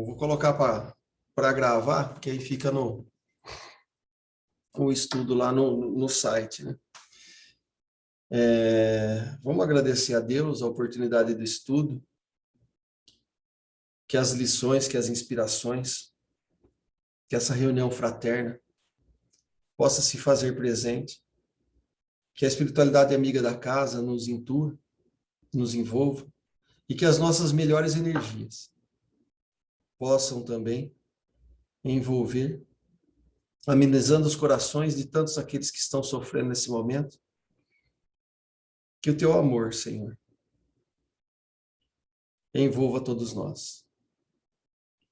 Eu vou colocar para gravar, porque aí fica o estudo lá no site, né? Vamos agradecer a Deus a oportunidade do estudo, que as lições, que as inspirações, que essa reunião fraterna possa se fazer presente, que a espiritualidade amiga da casa nos intua, nos envolva, e que as nossas melhores energias possam também envolver, amenizando os corações de tantos aqueles que estão sofrendo nesse momento. Que o teu amor, Senhor, envolva todos nós.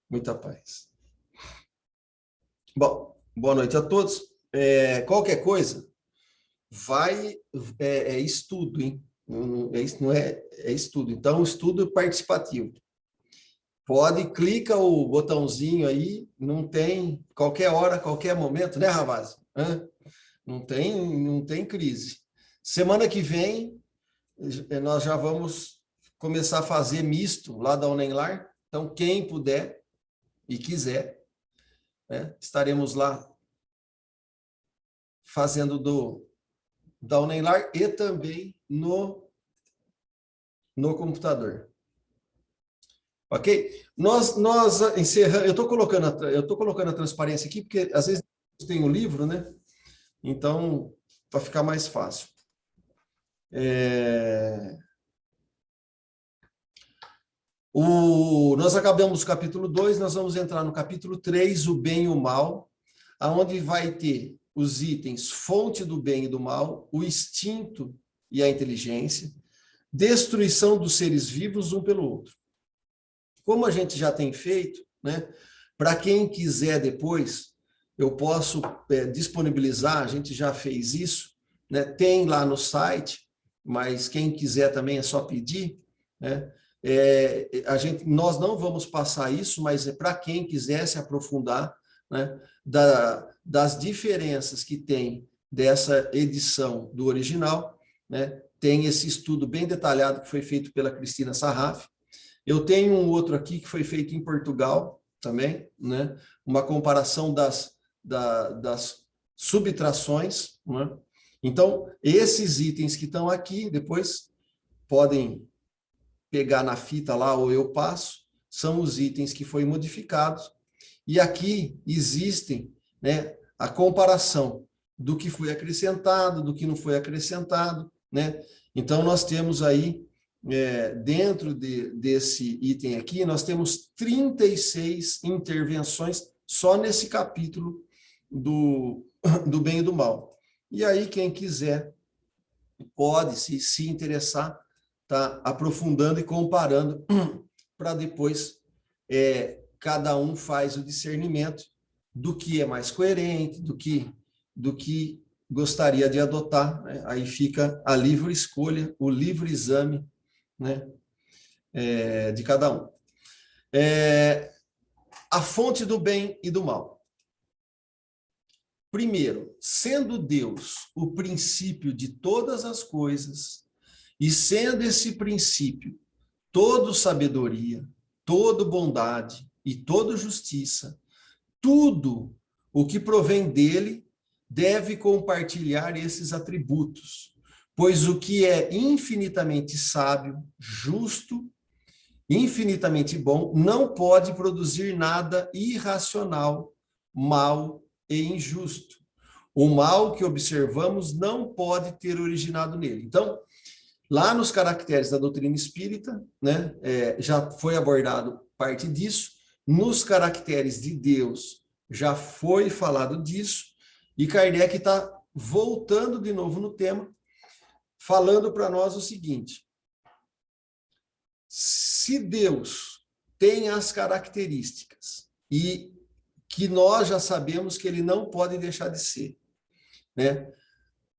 Muita paz. Bom, boa noite a todos. Qualquer coisa, é estudo, hein? Não é estudo. Então, estudo participativo. Clica o botãozinho aí, não tem, qualquer hora, qualquer momento, né, Ravaz? Não tem crise. Semana que vem, nós já vamos começar a fazer misto lá da Unenlar. Então, quem puder e quiser, né, estaremos lá fazendo da Unenlar e também no computador. Ok? Nós encerramos. Eu estou colocando a transparência aqui, porque às vezes tem um livro, né? Então, para ficar mais fácil. Nós acabamos o capítulo 2, nós vamos entrar no capítulo 3, o bem e o mal, aonde vai ter os itens fonte do bem e do mal, o instinto e a inteligência, destruição dos seres vivos um pelo outro. Como a gente já tem feito, né? Para quem quiser depois, eu posso disponibilizar, a gente já fez isso, né? Tem lá no site, mas quem quiser também é só pedir, né? Nós não vamos passar isso, mas é para quem quiser se aprofundar, né? Das diferenças que tem dessa edição do original, né? Tem esse estudo bem detalhado que foi feito pela Cristina Sarraf. Eu tenho um outro aqui que foi feito em Portugal também, né? Uma comparação das subtrações, né? Então, esses itens que estão aqui, depois podem pegar na fita lá ou eu passo, são os itens que foram modificados. E aqui existem, né, a comparação do que foi acrescentado, do que não foi acrescentado, né? Então, nós temos aí, dentro desse item aqui, nós temos 36 intervenções só nesse capítulo do bem e do mal. E aí, quem quiser pode se interessar, tá aprofundando e comparando para depois cada um faz o discernimento do que é mais coerente, do que gostaria de adotar, né? Aí fica a livre escolha, o livre exame, né? De cada um. A fonte do bem e do mal. Primeiro, sendo Deus o princípio de todas as coisas, e sendo esse princípio todo sabedoria, toda bondade e toda justiça, tudo o que provém dele deve compartilhar esses atributos, pois o que é infinitamente sábio, justo, infinitamente bom, não pode produzir nada irracional, mal e injusto. O mal que observamos não pode ter originado nele. Então, lá nos caracteres da doutrina espírita, né, já foi abordado parte disso. Nos caracteres de Deus, já foi falado disso. E Kardec está voltando de novo no tema, falando para nós o seguinte: se Deus tem as características e que nós já sabemos que ele não pode deixar de ser, né?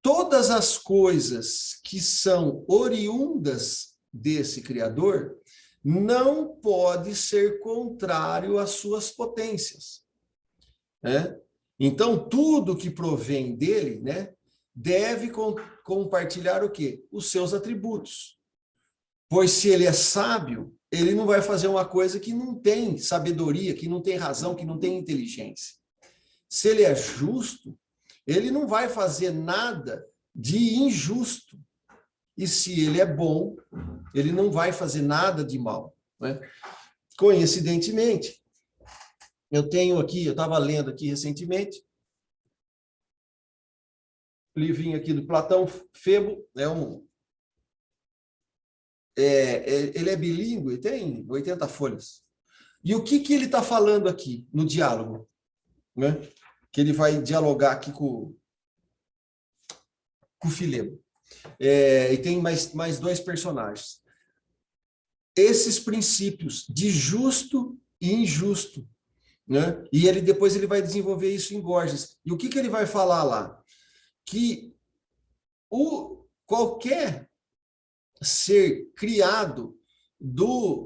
Todas as coisas que são oriundas desse Criador não pode ser contrário às suas potências, né? Então, tudo que provém dele, né, deve compartilhar o quê? Os seus atributos. Pois se ele é sábio, ele não vai fazer uma coisa que não tem sabedoria, que não tem razão, que não tem inteligência. Se ele é justo, ele não vai fazer nada de injusto. E se ele é bom, ele não vai fazer nada de mal, né? Coincidentemente, eu tenho aqui, eu estava lendo aqui recentemente, livrinho aqui do Platão, Febo, ele é bilíngue, tem 80 folhas. E o que ele está falando aqui no diálogo? Né? Que ele vai dialogar aqui com o Filebo. E tem mais dois personagens. Esses princípios de justo e injusto, né? E depois ele vai desenvolver isso em Gorgias. E o que ele vai falar lá? Que qualquer ser criado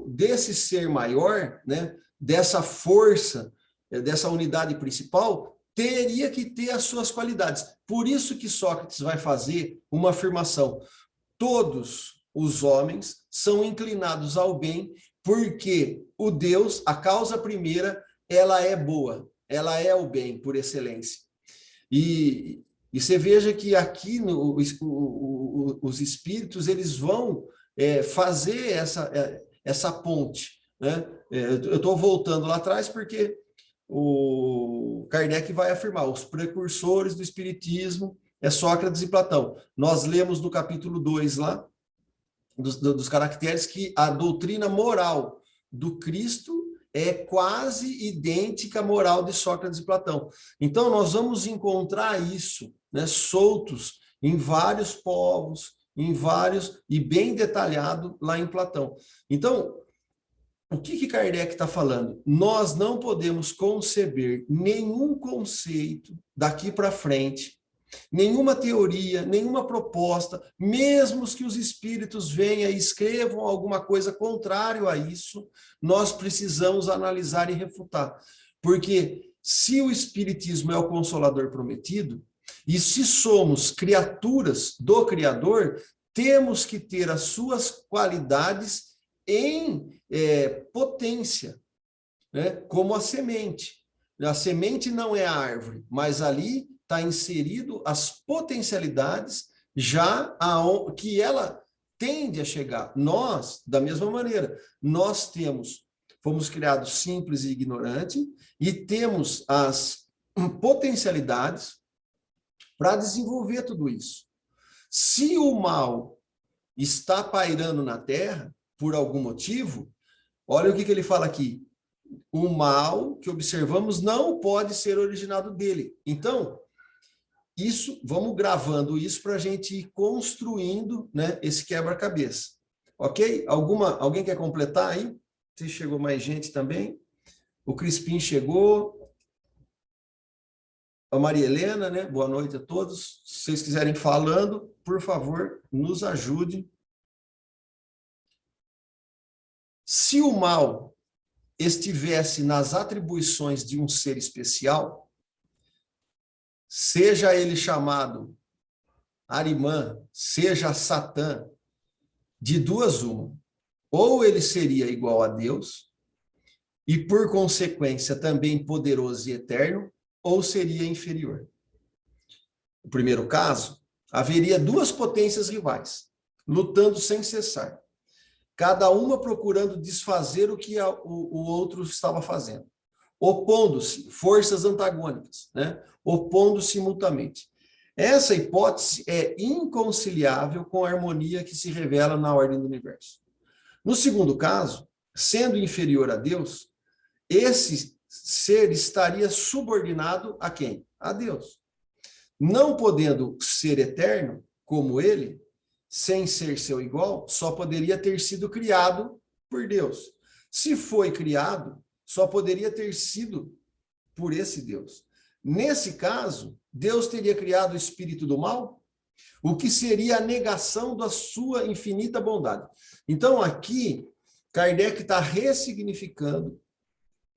desse ser maior, né? Dessa força, dessa unidade principal, teria que ter as suas qualidades. Por isso que Sócrates vai fazer uma afirmação: todos os homens são inclinados ao bem, porque o Deus, a causa primeira, ela é boa, ela é o bem por excelência. E você veja que aqui os espíritos, eles vão fazer essa ponte, né? Eu estou voltando lá atrás porque o Kardec vai afirmar: os precursores do espiritismo é Sócrates e Platão. Nós lemos no capítulo 2 lá, dos caracteres, que a doutrina moral do Cristo é quase idêntica à moral de Sócrates e Platão. Então, nós vamos encontrar isso, né, soltos em vários povos, e bem detalhado lá em Platão. Então, o que Kardec está falando? Nós não podemos conceber nenhum conceito daqui para frente, nenhuma teoria, nenhuma proposta, mesmo que os espíritos venham e escrevam alguma coisa contrária a isso, nós precisamos analisar e refutar. Porque se o espiritismo é o consolador prometido, e se somos criaturas do Criador, temos que ter as suas qualidades em potência, né? Como a semente. A semente não é a árvore, mas ali está inserido as potencialidades já que ela tende a chegar. Nós, da mesma maneira, fomos criados simples e ignorantes e temos as potencialidades para desenvolver tudo isso. Se o mal está pairando na Terra, por algum motivo, olha o que ele fala aqui: o mal que observamos não pode ser originado dele. Então, vamos gravando isso para a gente ir construindo, né, esse quebra-cabeça. Ok? Alguém quer completar aí? Se chegou mais gente também. O Crispim chegou. A Maria Helena, né? Boa noite a todos. Se vocês quiserem falando, por favor, nos ajude. Se o mal estivesse nas atribuições de um ser especial, seja ele chamado Arimã, seja Satã, de duas uma: ou ele seria igual a Deus, e por consequência também poderoso e eterno, ou seria inferior. No primeiro caso, haveria duas potências rivais, lutando sem cessar, cada uma procurando desfazer o que o outro estava fazendo, opondo-se, forças antagônicas, né? Opondo-se mutuamente. Essa hipótese é inconciliável com a harmonia que se revela na ordem do universo. No segundo caso, sendo inferior a Deus, esse ser estaria subordinado a quem? A Deus. Não podendo ser eterno, como ele, sem ser seu igual, só poderia ter sido criado por Deus. Se foi criado, só poderia ter sido por esse Deus. Nesse caso, Deus teria criado o espírito do mal, o que seria a negação da sua infinita bondade. Então, aqui, Kardec está ressignificando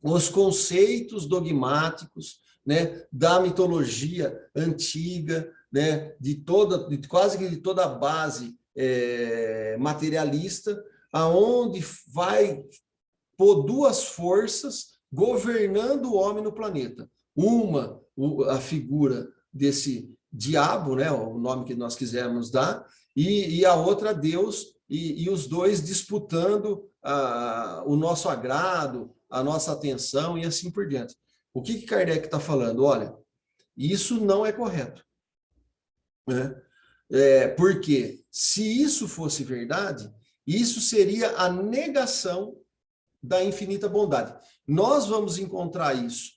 os conceitos dogmáticos, né, da mitologia antiga, né, de quase que de toda a base materialista, aonde vai pôr duas forças governando o homem no planeta. Uma, a figura desse diabo, né, o nome que nós quisermos dar, e a outra Deus, e os dois disputando o nosso agrado, a nossa atenção e assim por diante. O que Kardec está falando? Olha, isso não é correto, né? Porque se isso fosse verdade, isso seria a negação da infinita bondade. Nós vamos encontrar isso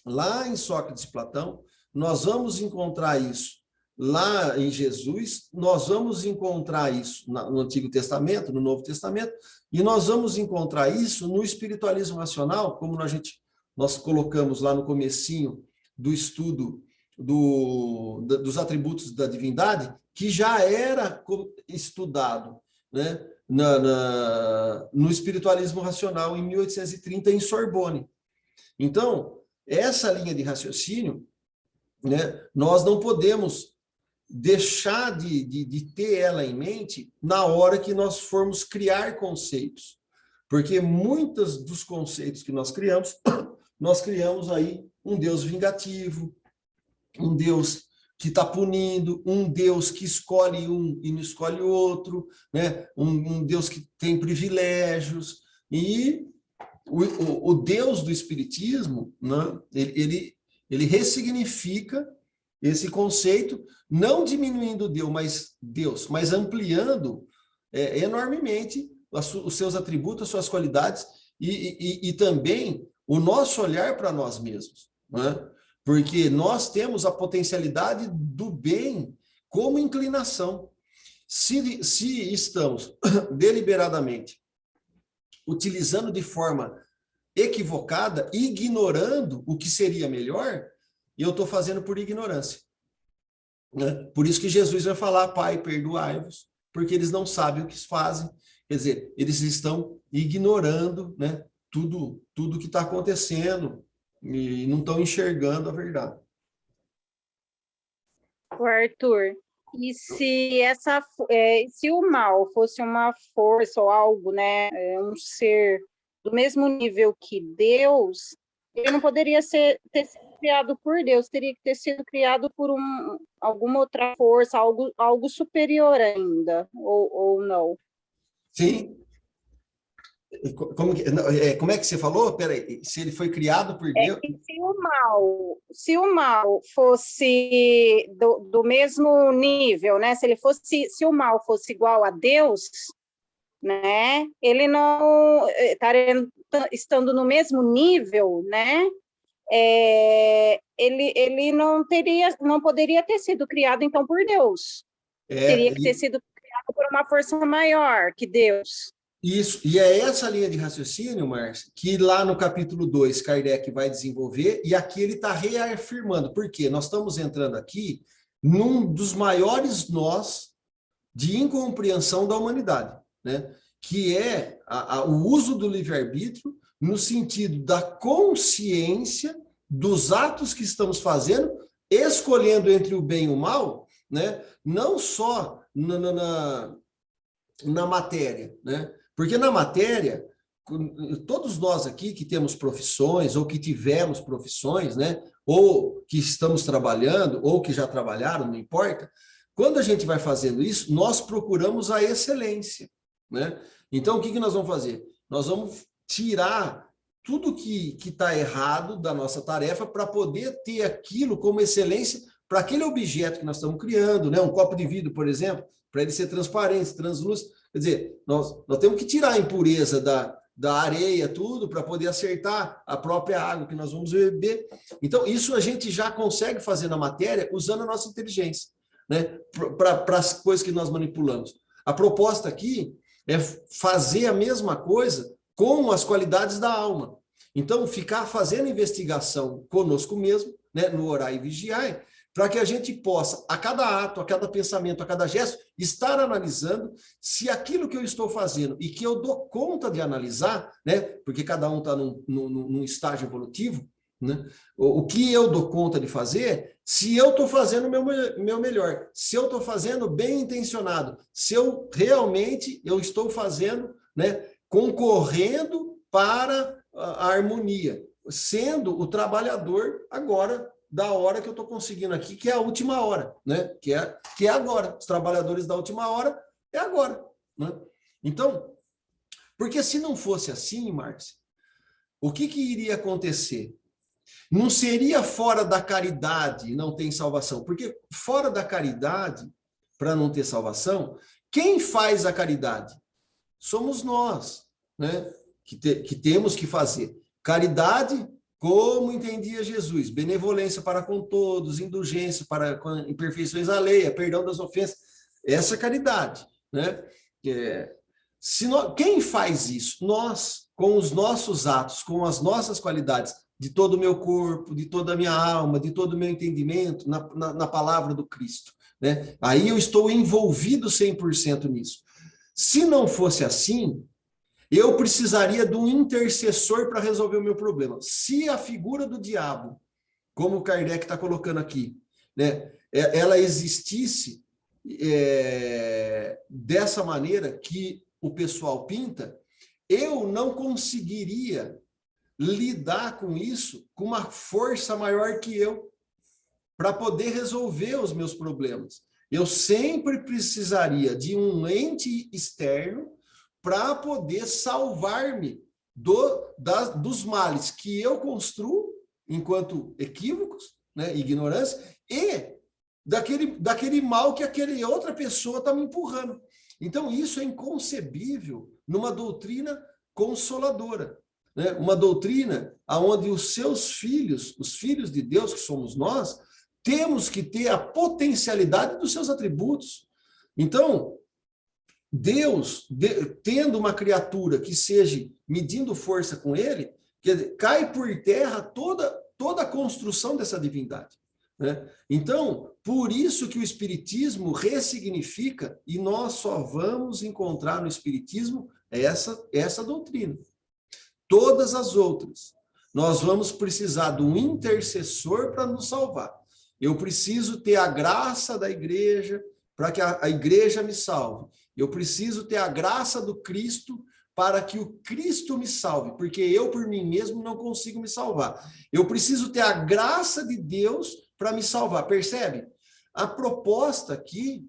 lá em Sócrates e Platão, nós vamos encontrar isso lá em Jesus, nós vamos encontrar isso no Antigo Testamento, no Novo Testamento, e nós vamos encontrar isso no espiritualismo racional, como nós colocamos lá no comecinho do estudo dos atributos da divindade, que já era estudado, né, no espiritualismo racional em 1830 em Sorbonne. Então, essa linha de raciocínio, né, nós não podemos deixar de ter ela em mente na hora que nós formos criar conceitos, porque muitos dos conceitos que nós criamos aí um Deus vingativo, um Deus que está punindo, um Deus que escolhe um e não escolhe outro, né? Um Deus que tem privilégios, e o Deus do Espiritismo, né? Ele ressignifica esse conceito, não diminuindo Deus, mas ampliando enormemente os seus atributos, as suas qualidades, e também o nosso olhar para nós mesmos, né? Porque nós temos a potencialidade do bem como inclinação. Se estamos deliberadamente utilizando de forma equivocada, ignorando o que seria melhor, eu estou fazendo por ignorância, né? Por isso que Jesus vai falar, Pai, perdoai-vos, porque eles não sabem o que fazem. Quer dizer, eles estão ignorando, né, tudo que está acontecendo e não estão enxergando a verdade. O Arthur, e se o mal fosse uma força ou algo, né, um ser do mesmo nível que Deus, ele não poderia ter sido criado por Deus, teria que ter sido criado por alguma outra força, algo superior ainda, ou não? Sim. Como é que você falou? Peraí, se ele foi criado por Deus? Se o mal fosse do mesmo nível, né? Se o mal fosse igual a Deus, né? Ele não estando no mesmo nível, né? Ele não poderia ter sido criado então por Deus. Teria que ter sido criado por uma força maior que Deus. Isso, e é essa linha de raciocínio, Márcia, que lá no capítulo 2 Kardec vai desenvolver, e aqui ele está reafirmando, porque nós estamos entrando aqui num dos maiores nós de incompreensão da humanidade, né? Que é o uso do livre-arbítrio no sentido da consciência dos atos que estamos fazendo, escolhendo entre o bem e o mal, né? Não só na matéria, né? Porque na matéria, todos nós aqui que temos profissões, ou que tivemos profissões, né? Ou que estamos trabalhando, ou que já trabalharam, não importa, quando a gente vai fazendo isso, nós procuramos a excelência, né? Então, o que nós vamos fazer? Nós vamos tirar tudo que está errado da nossa tarefa para poder ter aquilo como excelência para aquele objeto que nós estamos criando, né? Um copo de vidro, por exemplo, para ele ser transparente, translúcido. Quer dizer, nós temos que tirar a impureza da areia, tudo, para poder acertar a própria água que nós vamos beber. Então, isso a gente já consegue fazer na matéria usando a nossa inteligência, né? Para as coisas que nós manipulamos. A proposta aqui é fazer a mesma coisa com as qualidades da alma. Então, ficar fazendo investigação conosco mesmo, né, no orar e vigiar, para que a gente possa, a cada ato, a cada pensamento, a cada gesto, estar analisando se aquilo que eu estou fazendo e que eu dou conta de analisar, né, porque cada um está num estágio evolutivo, né? O que eu dou conta de fazer, se eu estou fazendo o meu melhor, se eu estou fazendo bem intencionado, se eu realmente eu estou fazendo, né, concorrendo para a harmonia, sendo o trabalhador agora da hora que eu estou conseguindo aqui, que é a última hora, né? Que é agora. Os trabalhadores da última hora é agora, né? Então, porque se não fosse assim, Márcia, o que iria acontecer? Não seria fora da caridade não tem salvação, porque fora da caridade, para não ter salvação, quem faz a caridade? Somos nós, né? Que temos que fazer. Caridade, como entendia Jesus, benevolência para com todos, indulgência para com imperfeições alheias, perdão das ofensas, essa caridade, né? Quem faz isso? Nós, com os nossos atos, com as nossas qualidades, de todo o meu corpo, de toda a minha alma, de todo o meu entendimento, na palavra do Cristo, né? Aí eu estou envolvido 100% nisso. Se não fosse assim, eu precisaria de um intercessor para resolver o meu problema. Se a figura do diabo, como o Kardec está colocando aqui, né, ela existisse dessa maneira que o pessoal pinta, eu não conseguiria lidar com isso com uma força maior que eu, para poder resolver os meus problemas. Eu sempre precisaria de um ente externo para poder salvar-me dos males que eu construo enquanto equívocos, né, ignorância, e daquele mal que aquela outra pessoa está me empurrando. Então, isso é inconcebível numa doutrina consoladora, né? Uma doutrina onde os seus filhos, os filhos de Deus, que somos nós, temos que ter a potencialidade dos seus atributos. Então, Deus, tendo uma criatura que seja medindo força com ele, cai por terra toda a construção dessa divindade, né? Então, por isso que o Espiritismo ressignifica, e nós só vamos encontrar no Espiritismo essa doutrina. Todas as outras, nós vamos precisar de um intercessor para nos salvar. Eu preciso ter a graça da igreja para que a igreja me salve. Eu preciso ter a graça do Cristo para que o Cristo me salve, porque eu por mim mesmo não consigo me salvar. Eu preciso ter a graça de Deus para me salvar. Percebe? A proposta aqui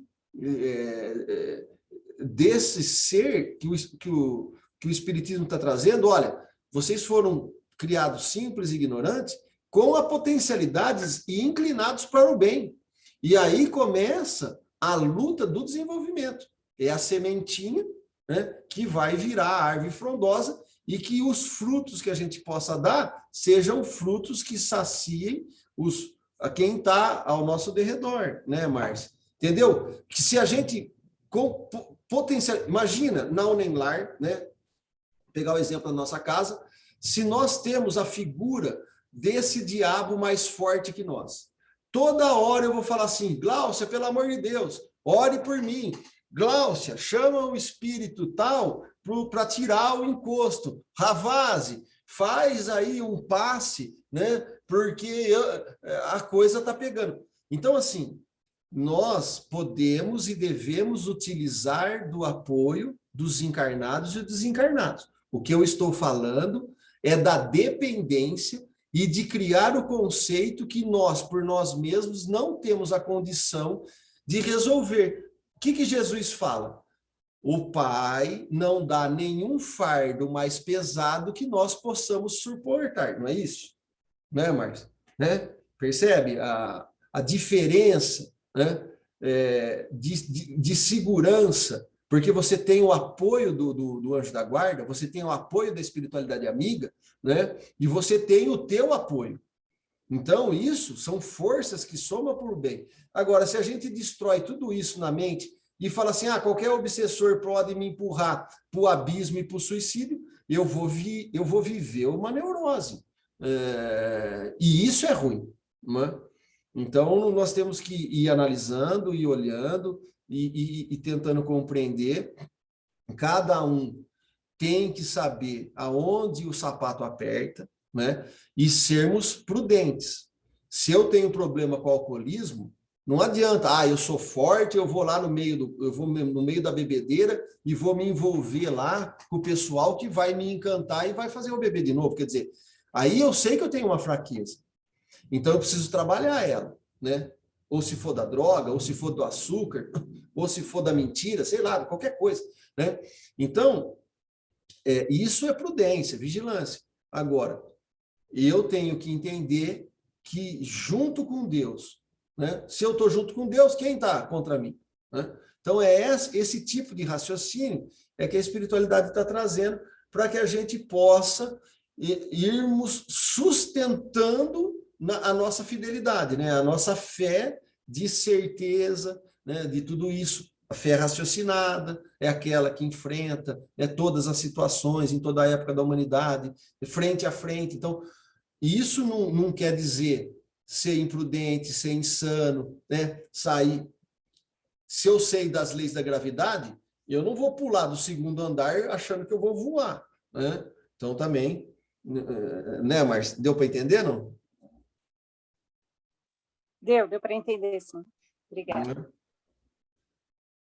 desse ser que o Espiritismo está trazendo, olha, vocês foram criados simples e ignorantes, com a potencialidades e inclinados para o bem. E aí começa a luta do desenvolvimento. É a sementinha, né, que vai virar a árvore frondosa e que os frutos que a gente possa dar sejam frutos que saciem a quem está ao nosso derredor, né, Márcia? Entendeu? Que se a gente imagina, na Unenlar, né, pegar o exemplo da nossa casa, se nós temos a figura desse diabo mais forte que nós, toda hora eu vou falar assim, Gláucia, pelo amor de Deus, ore por mim. Gláucia, chama o espírito tal para tirar o encosto. Ravazzi, faz aí um passe, né? Porque a coisa está pegando. Então, assim, nós podemos e devemos utilizar do apoio dos encarnados e desencarnados. O que eu estou falando é da dependência e de criar o conceito que nós, por nós mesmos, não temos a condição de resolver. O que Jesus fala? O Pai não dá nenhum fardo mais pesado que nós possamos suportar, não é isso? Né, Márcio? Né? Percebe a diferença, né? De segurança, porque você tem o apoio do anjo da guarda, você tem o apoio da espiritualidade amiga, né? E você tem o teu apoio. Então, isso são forças que somam por bem. Agora, se a gente destrói tudo isso na mente e fala assim, qualquer obsessor pode me empurrar para o abismo e para o suicídio, eu vou viver uma neurose. E isso é ruim, né? Então, nós temos que ir analisando e olhando e tentando compreender. Cada um tem que saber aonde o sapato aperta, né? E sermos prudentes. Se eu tenho problema com o alcoolismo, não adianta, eu sou forte, eu vou lá no meio da bebedeira e vou me envolver lá com o pessoal que vai me encantar e vai fazer eu beber de novo. Quer dizer, aí eu sei que eu tenho uma fraqueza. Então eu preciso trabalhar ela, né? Ou se for da droga, ou se for do açúcar, ou se for da mentira, sei lá, qualquer coisa, né? Então, isso é prudência, vigilância. Agora, eu tenho que entender que junto com Deus, né? Se eu estou junto com Deus, quem está contra mim? Né? Então, esse tipo de raciocínio que a espiritualidade está trazendo para que a gente possa irmos sustentando a nossa fidelidade, né? A nossa fé de certeza, né? De tudo isso. A fé raciocinada é aquela que enfrenta, né, todas as situações em toda a época da humanidade, frente a frente. Então, isso não quer dizer ser imprudente, ser insano, né? Sair. Se eu sei das leis da gravidade, eu não vou pular do segundo andar achando que eu vou voar, né? Então, também, né, Márcia? Deu para entender, não? Deu para entender, sim. Obrigada.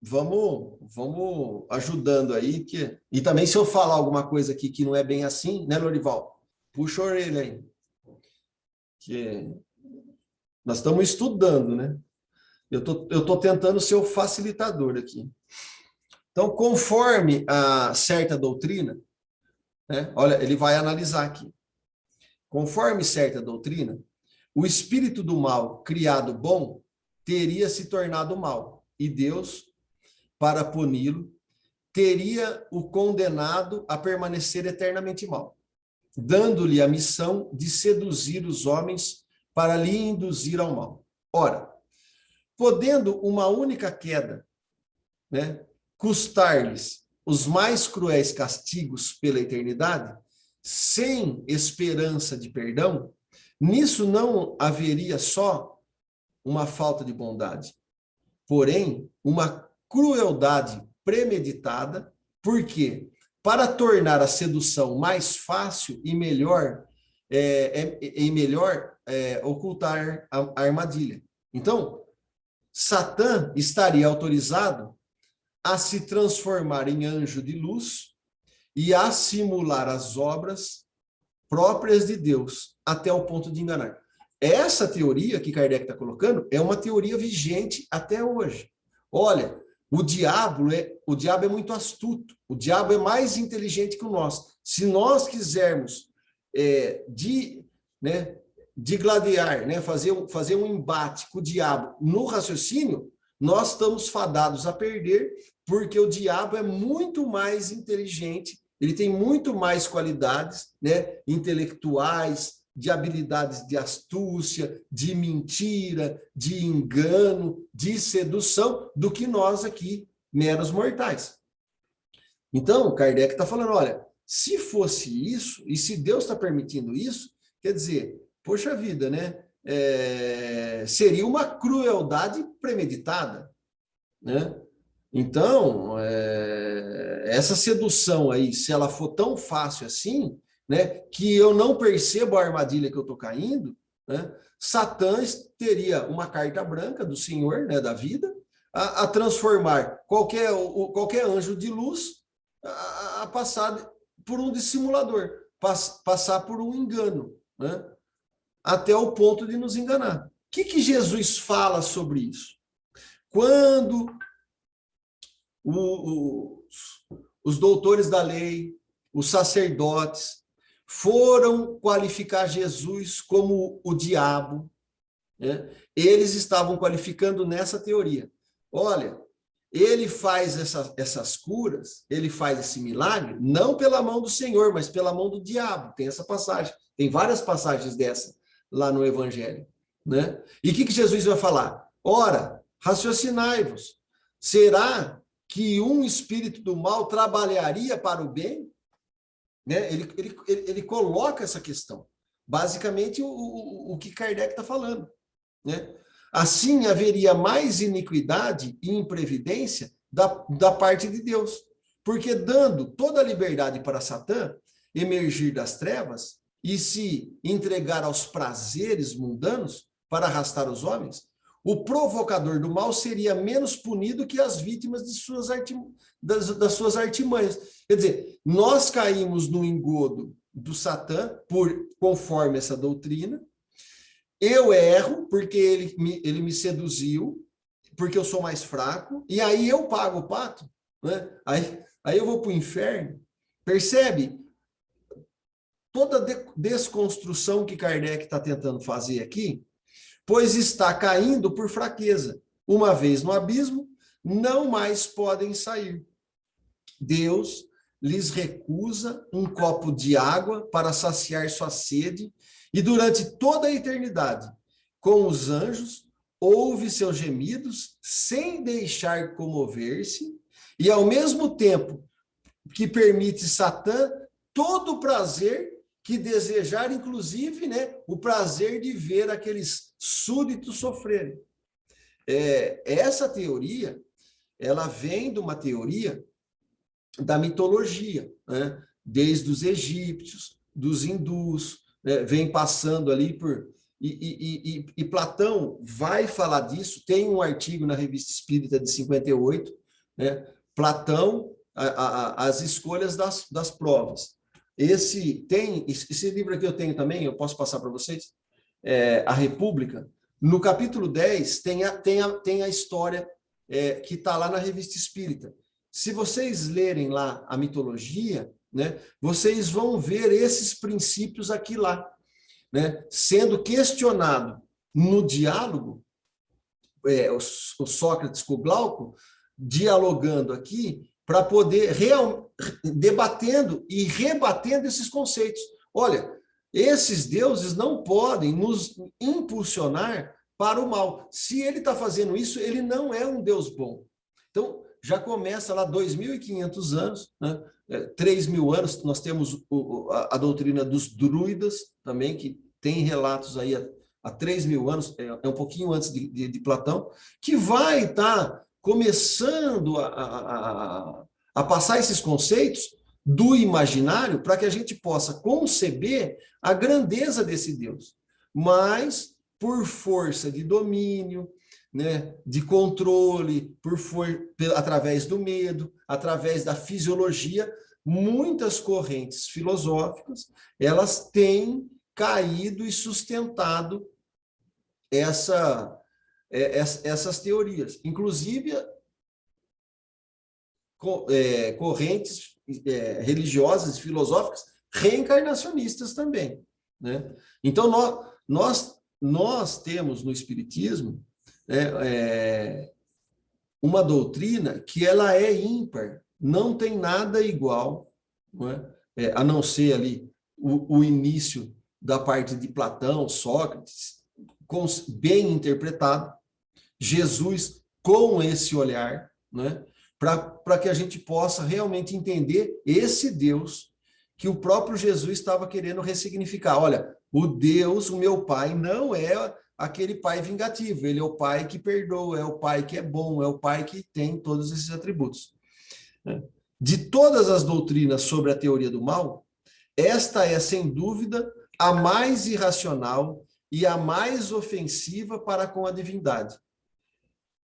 Vamos ajudando aí. E também, se eu falar alguma coisa aqui que não é bem assim, né, Lorival? Puxa a orelha aí. Que nós estamos estudando, né? Eu tô tentando ser o facilitador aqui. Então, conforme a certa doutrina, né? Olha, ele vai analisar aqui. Conforme certa doutrina, o espírito do mal, criado bom, teria se tornado mal, e Deus, para puni-lo, teria o condenado a permanecer eternamente mal, dando-lhe a missão de seduzir os homens para lhe induzir ao mal. Ora, podendo uma única queda, né, custar-lhes os mais cruéis castigos pela eternidade, sem esperança de perdão, nisso não haveria só uma falta de bondade, porém uma crueldade premeditada, porque para tornar a sedução mais fácil e melhor, ocultar a armadilha. Então, Satã estaria autorizado a se transformar em anjo de luz e a simular as obras próprias de Deus, até o ponto de enganar. Essa teoria que Kardec está colocando é uma teoria vigente até hoje. Olha, o diabo é muito astuto, o diabo é mais inteligente que o nosso. Se nós quisermos digladiar, né, fazer um embate com o diabo no raciocínio, nós estamos fadados a perder, porque o diabo é muito mais inteligente, ele tem muito mais qualidades, né, intelectuais, de habilidades de astúcia, de mentira, de engano, de sedução, do que nós aqui, meros mortais. Então, Kardec está falando, olha, se fosse isso, e se Deus está permitindo isso, quer dizer, poxa vida, né? Seria uma crueldade premeditada, né? Então, essa sedução aí, se ela for tão fácil assim, né, que eu não percebo a armadilha que eu estou caindo, né, Satã teria uma carta branca do Senhor, né, da vida, a transformar qualquer anjo de luz a passar por um dissimulador, passar por um engano, né, até o ponto de nos enganar. O que Jesus fala sobre isso? Quando os doutores da lei, os sacerdotes, foram qualificar Jesus como o diabo, né? Eles estavam qualificando nessa teoria. Olha, ele faz essas curas, ele faz esse milagre, não pela mão do Senhor, mas pela mão do diabo. Tem essa passagem, tem várias passagens dessa lá no Evangelho, né? E o que Jesus vai falar? Ora, raciocinai-vos. Será que um espírito do mal trabalharia para o bem? Né? Ele coloca essa questão. Basicamente, o que Kardec está falando. Né? Assim, haveria mais iniquidade e imprevidência da parte de Deus. Porque dando toda a liberdade para Satã emergir das trevas, e se entregar aos prazeres mundanos para arrastar os homens, o provocador do mal seria menos punido que as vítimas de das suas artimanhas. Quer dizer, nós caímos no engodo do Satã, conforme essa doutrina. Eu erro porque ele me seduziu, porque eu sou mais fraco, e aí eu pago o pato, né? Aí eu vou para o inferno. Percebe? Toda desconstrução que Kardec está tentando fazer aqui, pois está caindo por fraqueza. Uma vez no abismo, não mais podem sair. Deus lhes recusa um copo de água para saciar sua sede, e durante toda a eternidade, com os anjos, ouve seus gemidos sem deixar comover-se, e ao mesmo tempo que permite Satã todo o prazer que desejar, inclusive, né, o prazer de ver aqueles súditos sofrerem. Essa teoria, ela vem de uma teoria da mitologia, né? Desde os egípcios, dos hindus, né? Vem passando ali por... E Platão vai falar disso, tem um artigo na Revista Espírita de 58, né? Platão, as escolhas das provas. Esse livro aqui eu tenho também, eu posso passar para vocês, A República. No capítulo 10 tem a história que está lá na Revista Espírita. Se vocês lerem lá a mitologia, né, vocês vão ver esses princípios aqui lá, né, sendo questionado no diálogo, o Sócrates com o Glauco, dialogando aqui, para poder debatendo e rebatendo esses conceitos. Olha, esses deuses não podem nos impulsionar para o mal. Se ele está fazendo isso, ele não é um Deus bom. Então, já começa lá 2.500 anos, né? 3.000 anos, nós temos a doutrina dos druidas também, que tem relatos aí há 3.000 anos, um pouquinho antes de Platão, que vai estar começando a passar esses conceitos do imaginário para que a gente possa conceber a grandeza desse Deus. Mas, por força de domínio, né, de controle, através do medo, através da fisiologia, muitas correntes filosóficas, elas têm caído e sustentado essas teorias. Inclusive, correntes religiosas e filosóficas reencarnacionistas também, né? Então, nós temos no Espiritismo uma doutrina que ela é ímpar, não tem nada igual, não é? A não ser ali o início da parte de Platão, Sócrates, bem interpretado, Jesus com esse olhar, né? Para que a gente possa realmente entender esse Deus que o próprio Jesus estava querendo ressignificar. Olha, o Deus, o meu Pai, não é aquele pai vingativo, ele é o pai que perdoa, é o pai que é bom, é o pai que tem todos esses atributos. De todas as doutrinas sobre a teoria do mal, esta é, sem dúvida, a mais irracional e a mais ofensiva para com a divindade.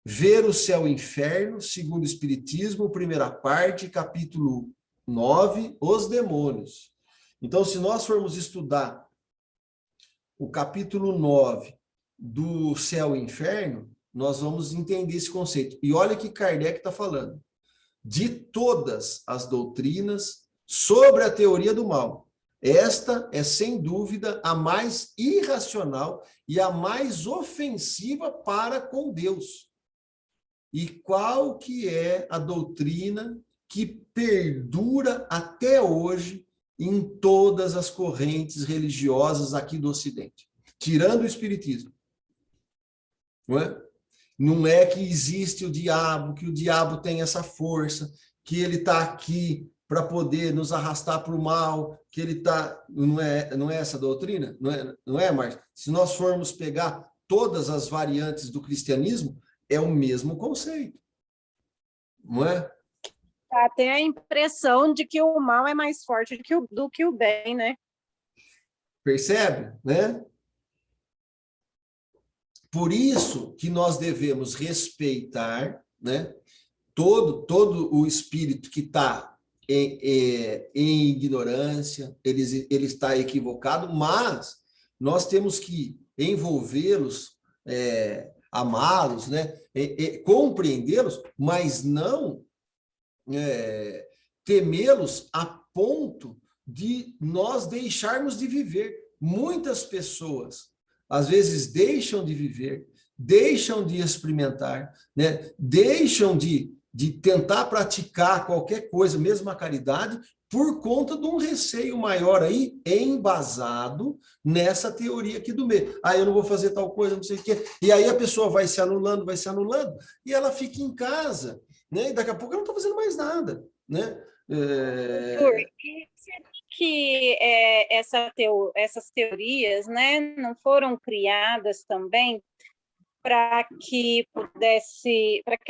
Ver o céu e o inferno, segundo o Espiritismo, primeira parte, capítulo 9, os demônios. Então, se nós formos estudar o capítulo 9 do céu e inferno, nós vamos entender esse conceito. E olha que Kardec está falando. De todas as doutrinas sobre a teoria do mal, esta é, sem dúvida, a mais irracional e a mais ofensiva para com Deus. E qual que é a doutrina que perdura até hoje em todas as correntes religiosas aqui do Ocidente? Tirando o Espiritismo. Não é que existe o diabo, que o diabo tem essa força, que ele está aqui para poder nos arrastar para o mal, que ele está... Não é essa a doutrina? Não é, Márcio? Se nós formos pegar todas as variantes do cristianismo, é o mesmo conceito. Não é? Tem a impressão de que o mal é mais forte do que o bem, né? Percebe, né? Por isso que nós devemos respeitar, né, todo o espírito que está em ignorância, ele está equivocado, mas nós temos que envolvê-los, amá-los, né, compreendê-los, mas não temê-los a ponto de nós deixarmos de viver. Muitas pessoas, às vezes, deixam de viver, deixam de experimentar, né? Deixam de tentar praticar qualquer coisa, mesmo a caridade, por conta de um receio maior aí, embasado nessa teoria aqui do meio. Ah, eu não vou fazer tal coisa, não sei o quê. E aí a pessoa vai se anulando, e ela fica em casa, né? E daqui a pouco ela não está fazendo mais nada, né? Que essas teorias, né, não foram criadas também para que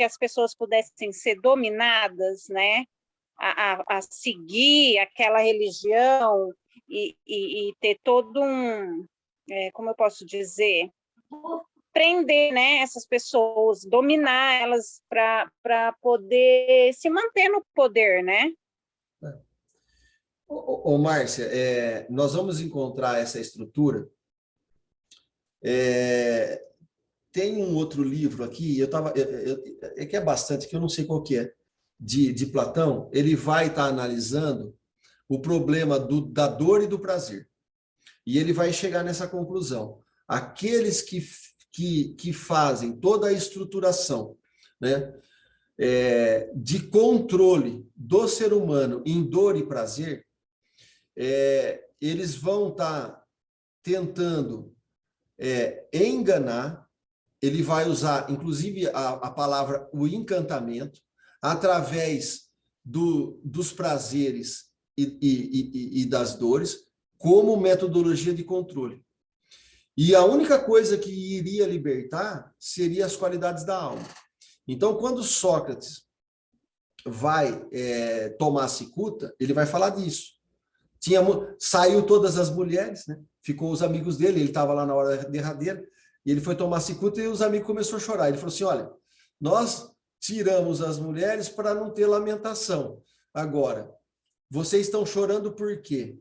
as pessoas pudessem ser dominadas, né, a seguir aquela religião e ter todo como eu posso dizer, prender, né, essas pessoas, dominar elas para poder se manter no poder, né? Márcia, nós vamos encontrar essa estrutura. Tem um outro livro aqui, que é bastante, que eu não sei qual que é, de Platão. Ele vai estar analisando o problema da dor e do prazer. E ele vai chegar nessa conclusão. Aqueles que fazem toda a estruturação, né, de controle do ser humano em dor e prazer, eles vão estar tentando enganar. Ele vai usar, inclusive, a palavra o encantamento, através dos prazeres e das dores, como metodologia de controle. E a única coisa que iria libertar seria as qualidades da alma. Então, quando Sócrates vai tomar a cicuta, ele vai falar disso. Saiu todas as mulheres, né? Ficou os amigos dele, ele estava lá na hora derradeira, e ele foi tomar a cicuta e os amigos começaram a chorar. Ele falou assim, olha, nós tiramos as mulheres para não ter lamentação. Agora, vocês estão chorando por quê?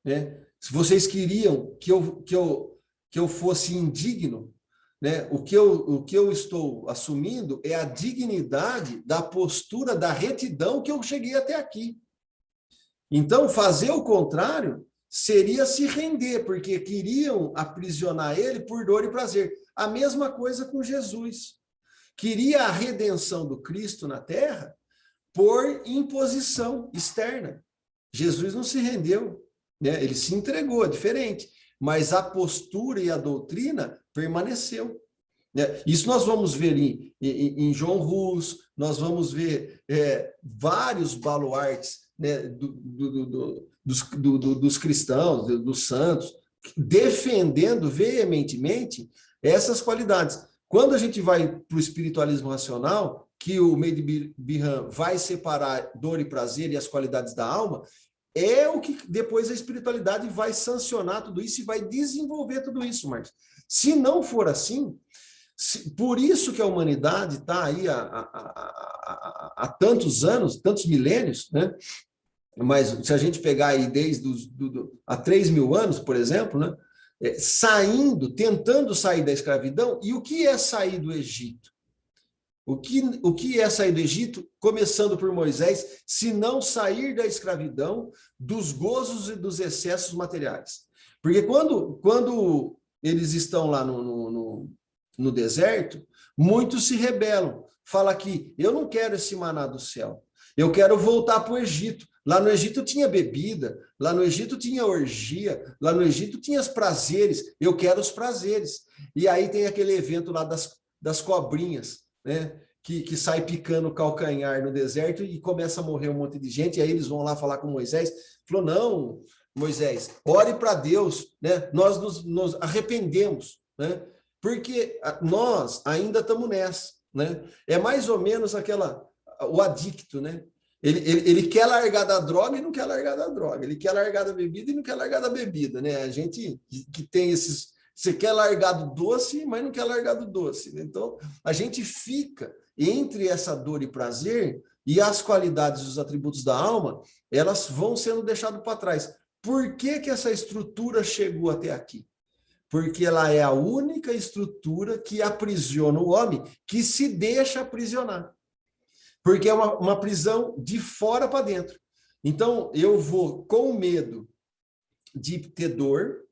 Né? Se vocês queriam que eu fosse indigno, né? O que eu estou assumindo é a dignidade da postura, da retidão que eu cheguei até aqui. Então, fazer o contrário seria se render, porque queriam aprisionar ele por dor e prazer. A mesma coisa com Jesus. Queria a redenção do Cristo na terra por imposição externa. Jesus não se rendeu, né? Ele se entregou, é diferente. Mas a postura e a doutrina permaneceu. Né? Isso nós vamos ver em João Hus, nós vamos ver vários baluartes, né, dos cristãos, dos santos, defendendo veementemente essas qualidades. Quando a gente vai para o espiritualismo racional, que o Mehdi Bihan vai separar dor e prazer e as qualidades da alma, é o que depois a espiritualidade vai sancionar tudo isso e vai desenvolver tudo isso, Marcos. Se não for assim, por isso que a humanidade está aí há tantos anos, tantos milênios, né? Mas se a gente pegar aí desde há 3.000 anos, por exemplo, né? Tentando sair da escravidão. E o que é sair do Egito? O que é sair do Egito, começando por Moisés, se não sair da escravidão, dos gozos e dos excessos materiais? Porque quando eles estão lá no deserto, muitos se rebelam. Fala que eu não quero esse maná do céu, eu quero voltar para o Egito. Lá no Egito tinha bebida, lá no Egito tinha orgia, lá no Egito tinha os prazeres, eu quero os prazeres. E aí tem aquele evento lá das cobrinhas, né? Que sai picando o calcanhar no deserto e começa a morrer um monte de gente, e aí eles vão lá falar com Moisés. Falou, não, Moisés, ore para Deus, né? Nós nos arrependemos, né? Porque nós ainda estamos nessa, né? É mais ou menos o adicto, né? Ele quer largar da droga e não quer largar da droga. Ele quer largar da bebida e não quer largar da bebida, né? A gente que tem esses... Você quer largar do doce, mas não quer largar do doce, né? Então, a gente fica entre essa dor e prazer, e as qualidades, os atributos da alma, elas vão sendo deixadas para trás. Por que que essa estrutura chegou até aqui? Porque ela é a única estrutura que aprisiona o homem, que se deixa aprisionar. Porque é uma prisão de fora para dentro. Então, eu vou com medo de ter dor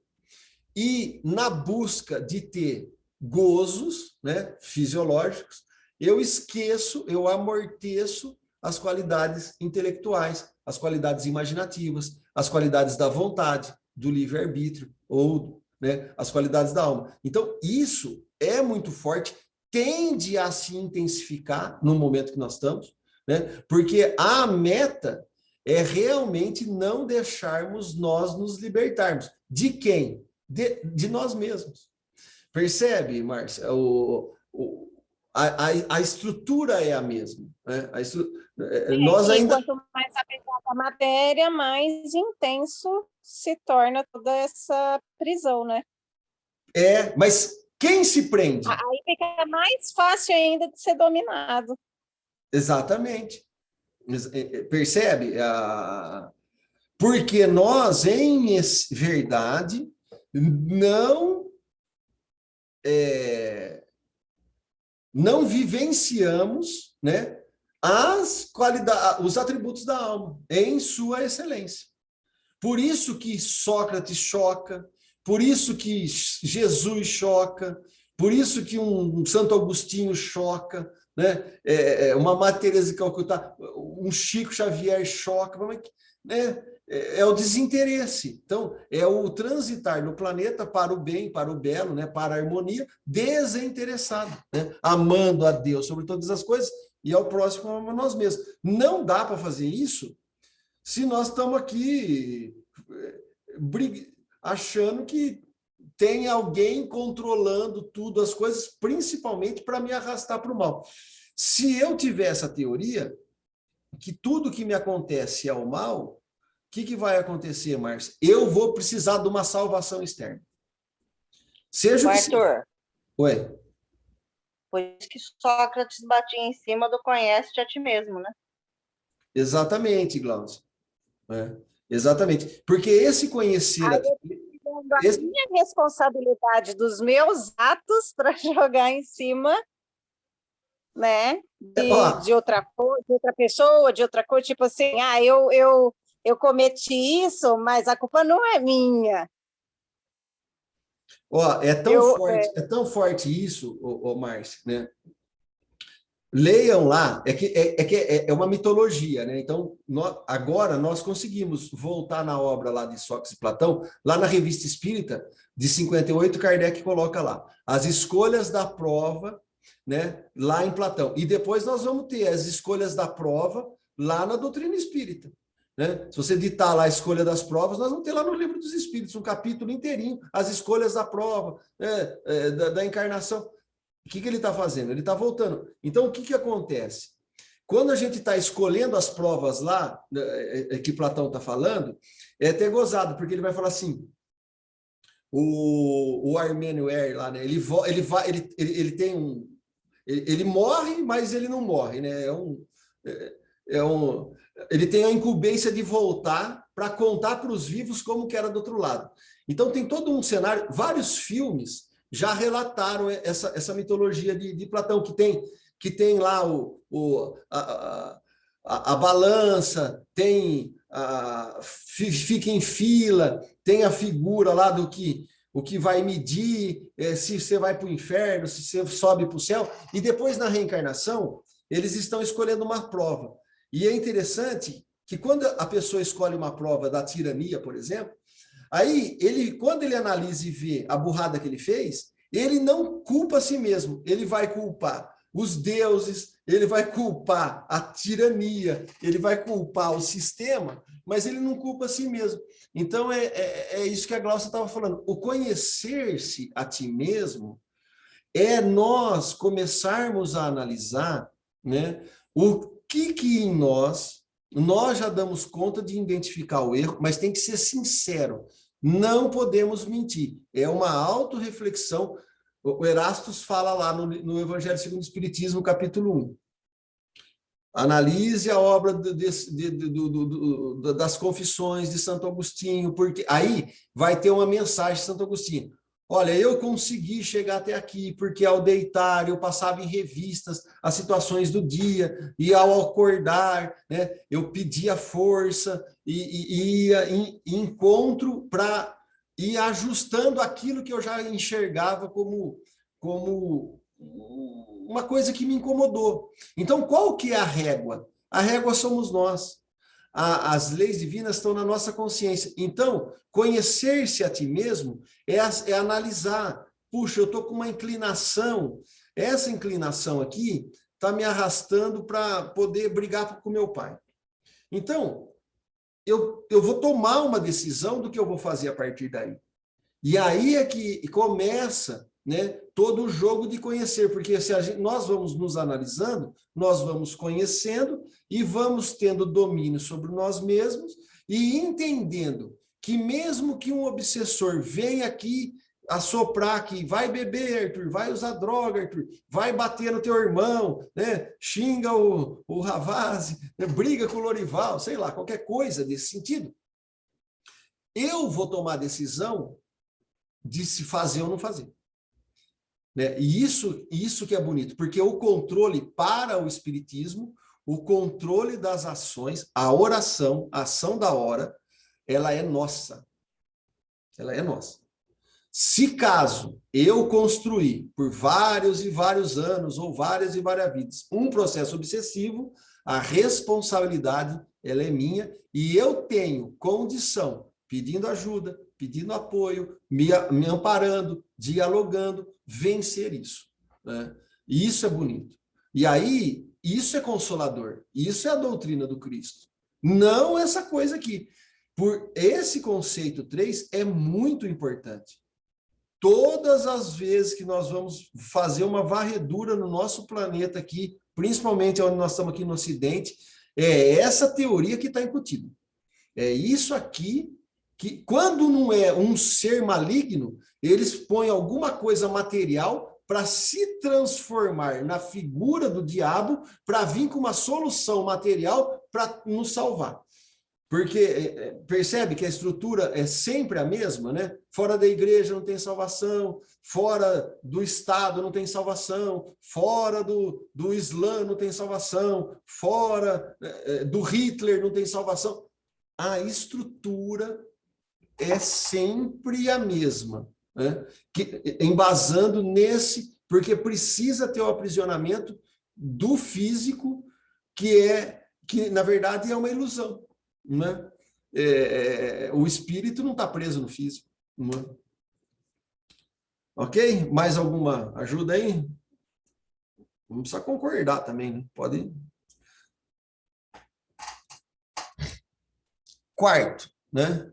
e na busca de ter gozos, né, fisiológicos, eu esqueço, eu amorteço as qualidades intelectuais, as qualidades imaginativas, as qualidades da vontade, do livre-arbítrio, ou, né, as qualidades da alma. Então, isso é muito forte, tende a se intensificar no momento que nós estamos, né, porque a meta é realmente não deixarmos nós nos libertarmos. De quem? De nós mesmos. Percebe, Márcia? A estrutura é a mesma. Né? Nós E ainda... quanto mais apegado à matéria, mais intenso se torna toda essa prisão, né? Mas quem se prende? Aí fica mais fácil ainda de ser dominado. Exatamente. Percebe? Porque nós, em verdade, não vivenciamos, né, as qualidades, os atributos da alma em sua excelência. Por isso que Sócrates choca, por isso que Jesus choca, por isso que um Santo Agostinho choca, né? Uma Madre Teresa de Calcutá, um Chico Xavier choca, né? É o desinteresse. Então, é o transitar no planeta para o bem, para o belo, né? Para a harmonia, desinteressado, né? Amando a Deus sobre todas as coisas e ao próximo a nós mesmos. Não dá para fazer isso se nós estamos aqui achando que tem alguém controlando tudo, as coisas, principalmente para me arrastar para o mal. Se eu tiver essa teoria, que tudo que me acontece é o mal, o que vai acontecer, Márcia? Eu vou precisar de uma salvação externa. Seja o que seja. Arthur, Ué? por isso que Sócrates batia em cima do conhece-te a ti mesmo, né? Exatamente, Glaucio. Exatamente. Porque esse conhecer... A minha responsabilidade dos meus atos para jogar em cima, né, de outra coisa, de outra pessoa, de outra coisa, tipo assim, eu cometi isso, mas a culpa não é minha. É tão forte isso, Márcio, né? Leiam lá, é uma mitologia, né? Então, agora nós conseguimos voltar na obra lá de Sócrates e Platão, lá na Revista Espírita, de 58, Kardec coloca lá, as escolhas da prova, né? Lá em Platão. E depois nós vamos ter as escolhas da prova lá na doutrina espírita. Né? Se você ditar lá a escolha das provas, nós vamos ter lá no Livro dos Espíritos, um capítulo inteirinho, as escolhas da prova, né? Da encarnação. O que ele está fazendo? Ele está voltando. Então, o que acontece? Quando a gente está escolhendo as provas lá, que Platão está falando, é até gozado, porque ele vai falar assim, o Armênio Er lá, né? Ele tem um... Ele morre, mas ele não morre, né? Ele tem a incumbência de voltar para contar para os vivos como que era do outro lado. Então, tem todo um cenário, vários filmes já relataram essa mitologia de Platão, que tem lá a balança, fica em fila, tem a figura lá o que vai medir se você vai para o inferno, se você sobe para o céu, e depois na reencarnação, eles estão escolhendo uma prova. E é interessante que quando a pessoa escolhe uma prova da tirania, por exemplo, aí, quando ele analisa e vê a burrada que ele fez, ele não culpa a si mesmo, ele vai culpar os deuses, ele vai culpar a tirania, ele vai culpar o sistema, mas ele não culpa a si mesmo. Então, é isso que a Glaucia estava falando. O conhecer-se a ti mesmo é nós começarmos a analisar, né, o que em nós Nós já damos conta de identificar o erro, mas tem que ser sincero. Não podemos mentir. É uma autorreflexão. O Erastus fala lá no Evangelho segundo o Espiritismo, capítulo 1. Analise a obra das Confissões de Santo Agostinho, porque aí vai ter uma mensagem de Santo Agostinho. Olha, eu consegui chegar até aqui, porque ao deitar eu passava em revistas as situações do dia, e ao acordar, né, eu pedia força e ia em encontro para ir ajustando aquilo que eu já enxergava como uma coisa que me incomodou. Então, qual que é a régua? A régua somos nós. As leis divinas estão na nossa consciência. Então, conhecer-se a ti mesmo é analisar. Puxa, eu estou com uma inclinação. Essa inclinação aqui está me arrastando para poder brigar com meu pai. Então, eu vou tomar uma decisão do que eu vou fazer a partir daí. E aí é que começa, né, todo o jogo de conhecer, porque se nós vamos nos analisando, nós vamos conhecendo e vamos tendo domínio sobre nós mesmos e entendendo que mesmo que um obsessor venha aqui assoprar que vai beber, Arthur, vai usar droga, Arthur, vai bater no teu irmão, né, xinga o Ravazzi, né, briga com o Lorival, sei lá, qualquer coisa desse sentido, eu vou tomar a decisão de se fazer ou não fazer. Né? E isso que é bonito, porque o controle para o espiritismo, o controle das ações, a oração, a ação da hora, ela é nossa. Ela é nossa. Se caso eu construir por vários e vários anos ou várias e várias vidas um processo obsessivo, a responsabilidade ela é minha e eu tenho condição, pedindo ajuda, pedindo apoio, me amparando, dialogando, vencer isso. Né? E isso é bonito. E aí, isso é consolador. Isso é a doutrina do Cristo. Não essa coisa aqui. Por esse conceito 3 é muito importante. Todas as vezes que nós vamos fazer uma varredura no nosso planeta aqui, principalmente onde nós estamos aqui no Ocidente, é essa teoria que está incutida. É isso aqui que, quando não é um ser maligno, eles põem alguma coisa material para se transformar na figura do diabo, para vir com uma solução material para nos salvar. Porque percebe que a estrutura é sempre a mesma, né? Fora da igreja não tem salvação, fora do Estado não tem salvação, fora do Islã não tem salvação, fora do Hitler não tem salvação. A estrutura é sempre a mesma, né? Embasando nesse, porque precisa ter o aprisionamento do físico, que na verdade é uma ilusão. Né? O espírito não está preso no físico. Né? Ok? Mais alguma ajuda aí? Não precisa concordar também, né? Pode. Quarto, né?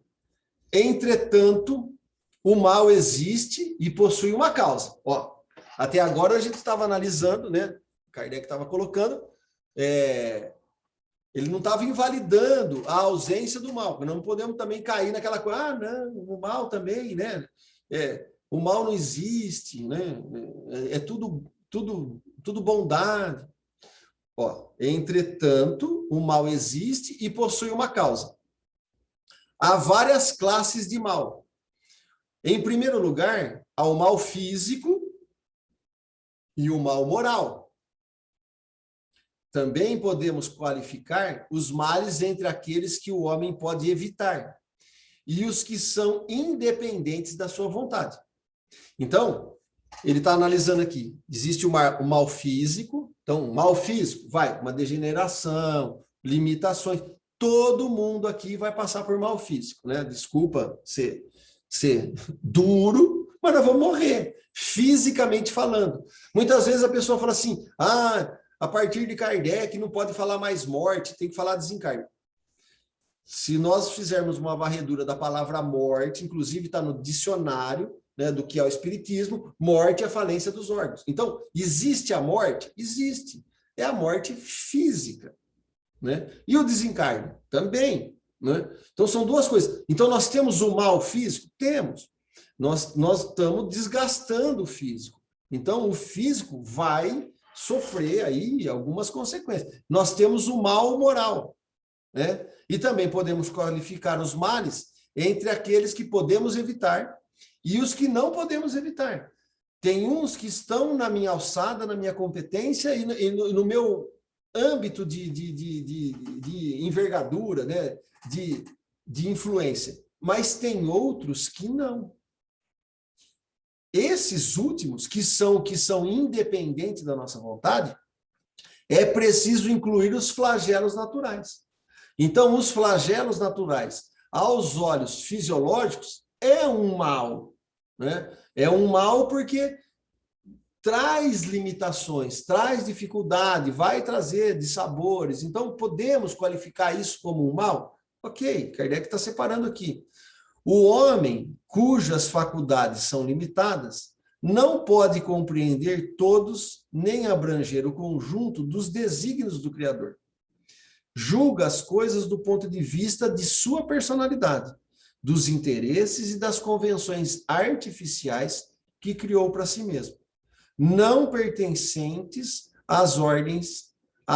Entretanto, o mal existe e possui uma causa. Ó, até agora a gente estava analisando, né? Kardec estava colocando. Ele não estava invalidando a ausência do mal. Não podemos também cair naquela coisa, não, o mal também, né? O mal não existe, né? É tudo bondade. Ó, entretanto, o mal existe e possui uma causa. Há várias classes de mal. Em primeiro lugar, há o mal físico e o mal moral. Também podemos qualificar os males entre aqueles que o homem pode evitar e os que são independentes da sua vontade. Então, ele está analisando aqui. Existe o mal físico. Então, mal físico, uma degeneração, limitações. Todo mundo aqui vai passar por mal físico, né? Desculpa ser duro, mas nós vamos morrer, fisicamente falando. Muitas vezes a pessoa fala assim, a partir de Kardec não pode falar mais morte, tem que falar desencarne. Se nós fizermos uma varredura da palavra morte, inclusive está no dicionário, né, do que é o espiritismo, morte é a falência dos órgãos. Então, existe a morte? Existe. É a morte física. né? E o desencarne? Também, né? Então, são duas coisas. Então, nós temos o mal físico? Temos. Nós estamos desgastando o físico. Então, o físico vai sofrer aí algumas consequências. Nós temos o mal moral, né? E também podemos qualificar os males entre aqueles que podemos evitar e os que não podemos evitar. Tem uns que estão na minha alçada, na minha competência e no meu âmbito de envergadura, né? de influência. Mas tem outros que não. Esses últimos, que são independentes da nossa vontade, é preciso incluir os flagelos naturais. Então, os flagelos naturais, aos olhos fisiológicos, é um mal, né? É um mal porque traz limitações, traz dificuldade, vai trazer dissabores. Então, podemos qualificar isso como um mal? Ok, Kardec está separando aqui. O homem, cujas faculdades são limitadas, não pode compreender todos, nem abranger o conjunto dos desígnios do Criador. Julga as coisas do ponto de vista de sua personalidade, dos interesses e das convenções artificiais que criou para si mesmo, não pertencentes à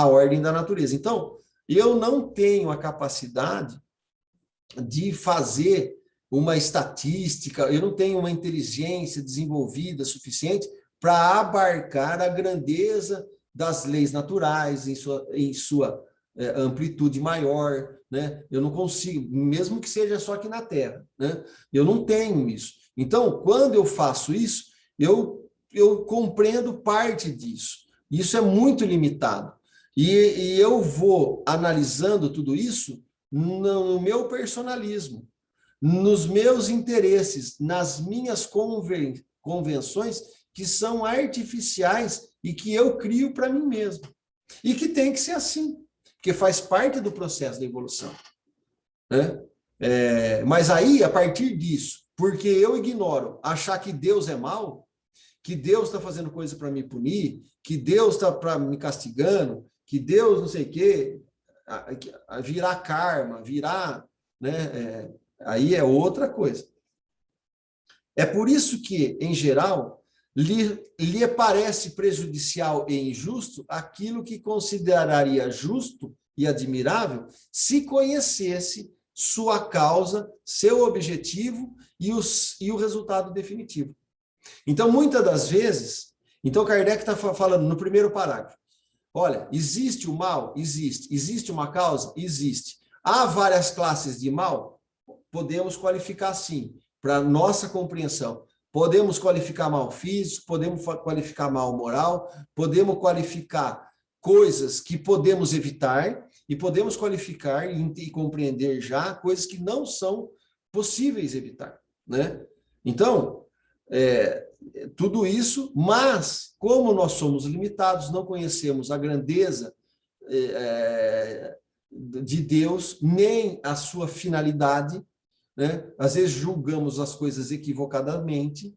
ordem da natureza. Então, eu não tenho a capacidade de fazer uma estatística, eu não tenho uma inteligência desenvolvida suficiente para abarcar a grandeza das leis naturais em sua amplitude maior, né? Eu não consigo, mesmo que seja só aqui na Terra, né? Eu não tenho isso. Então, quando eu faço isso, eu compreendo parte disso. Isso é muito limitado. E eu vou analisando tudo isso no meu personalismo, nos meus interesses, nas minhas convenções que são artificiais e que eu crio para mim mesmo. E que tem que ser assim, porque faz parte do processo da evolução, né? Mas aí, a partir disso, porque eu ignoro achar que Deus é mau, que Deus está fazendo coisa para me punir, que Deus está me castigando, que Deus não sei o quê, virar karma, virar, né? Aí é outra coisa. É por isso que, em geral, lhe parece prejudicial e injusto aquilo que consideraria justo e admirável se conhecesse sua causa, seu objetivo e o resultado definitivo. Então, muitas das vezes, então Kardec está falando no primeiro parágrafo, olha, existe o mal? Existe. Existe uma causa? Existe. Há várias classes de mal? Podemos qualificar sim, para nossa compreensão. Podemos qualificar mal físico, podemos qualificar mal moral, podemos qualificar coisas que podemos evitar e podemos qualificar e compreender já coisas que não são possíveis evitar, né? Então, tudo isso, mas como nós somos limitados, não conhecemos a grandeza de Deus, nem a sua finalidade, né? Às vezes julgamos as coisas equivocadamente,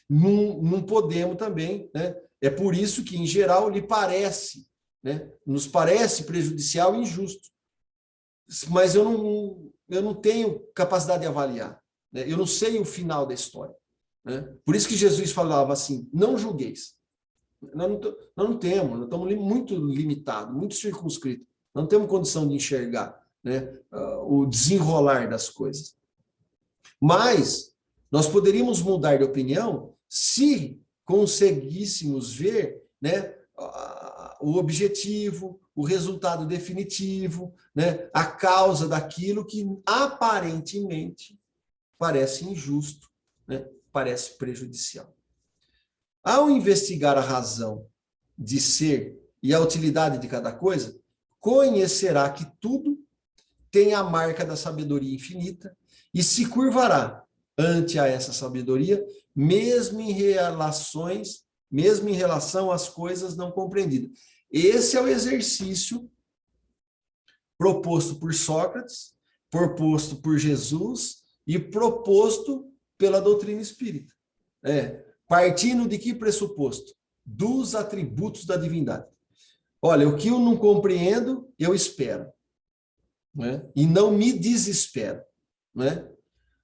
não podemos também, né? É por isso que, em geral, lhe parece, né? Nos parece prejudicial e injusto. Mas eu não tenho capacidade de avaliar, né? Eu não sei o final da história, né? Por isso que Jesus falava assim, não julgueis. Nós não temos, nós estamos muito limitados, muito circunscritos. Não temos condição de enxergar, né, o desenrolar das coisas. Mas nós poderíamos mudar de opinião se conseguíssemos ver, né, o objetivo, o resultado definitivo, né, a causa daquilo que aparentemente parece injusto, né, parece prejudicial. Ao investigar a razão de ser e a utilidade de cada coisa, conhecerá que tudo tem a marca da sabedoria infinita e se curvará ante a essa sabedoria, mesmo em relação às coisas não compreendidas. Esse é o exercício proposto por Sócrates, proposto por Jesus e proposto pela doutrina espírita. Partindo de que pressuposto? Dos atributos da divindade. Olha, o que eu não compreendo, eu espero. né? E não me desespero, né?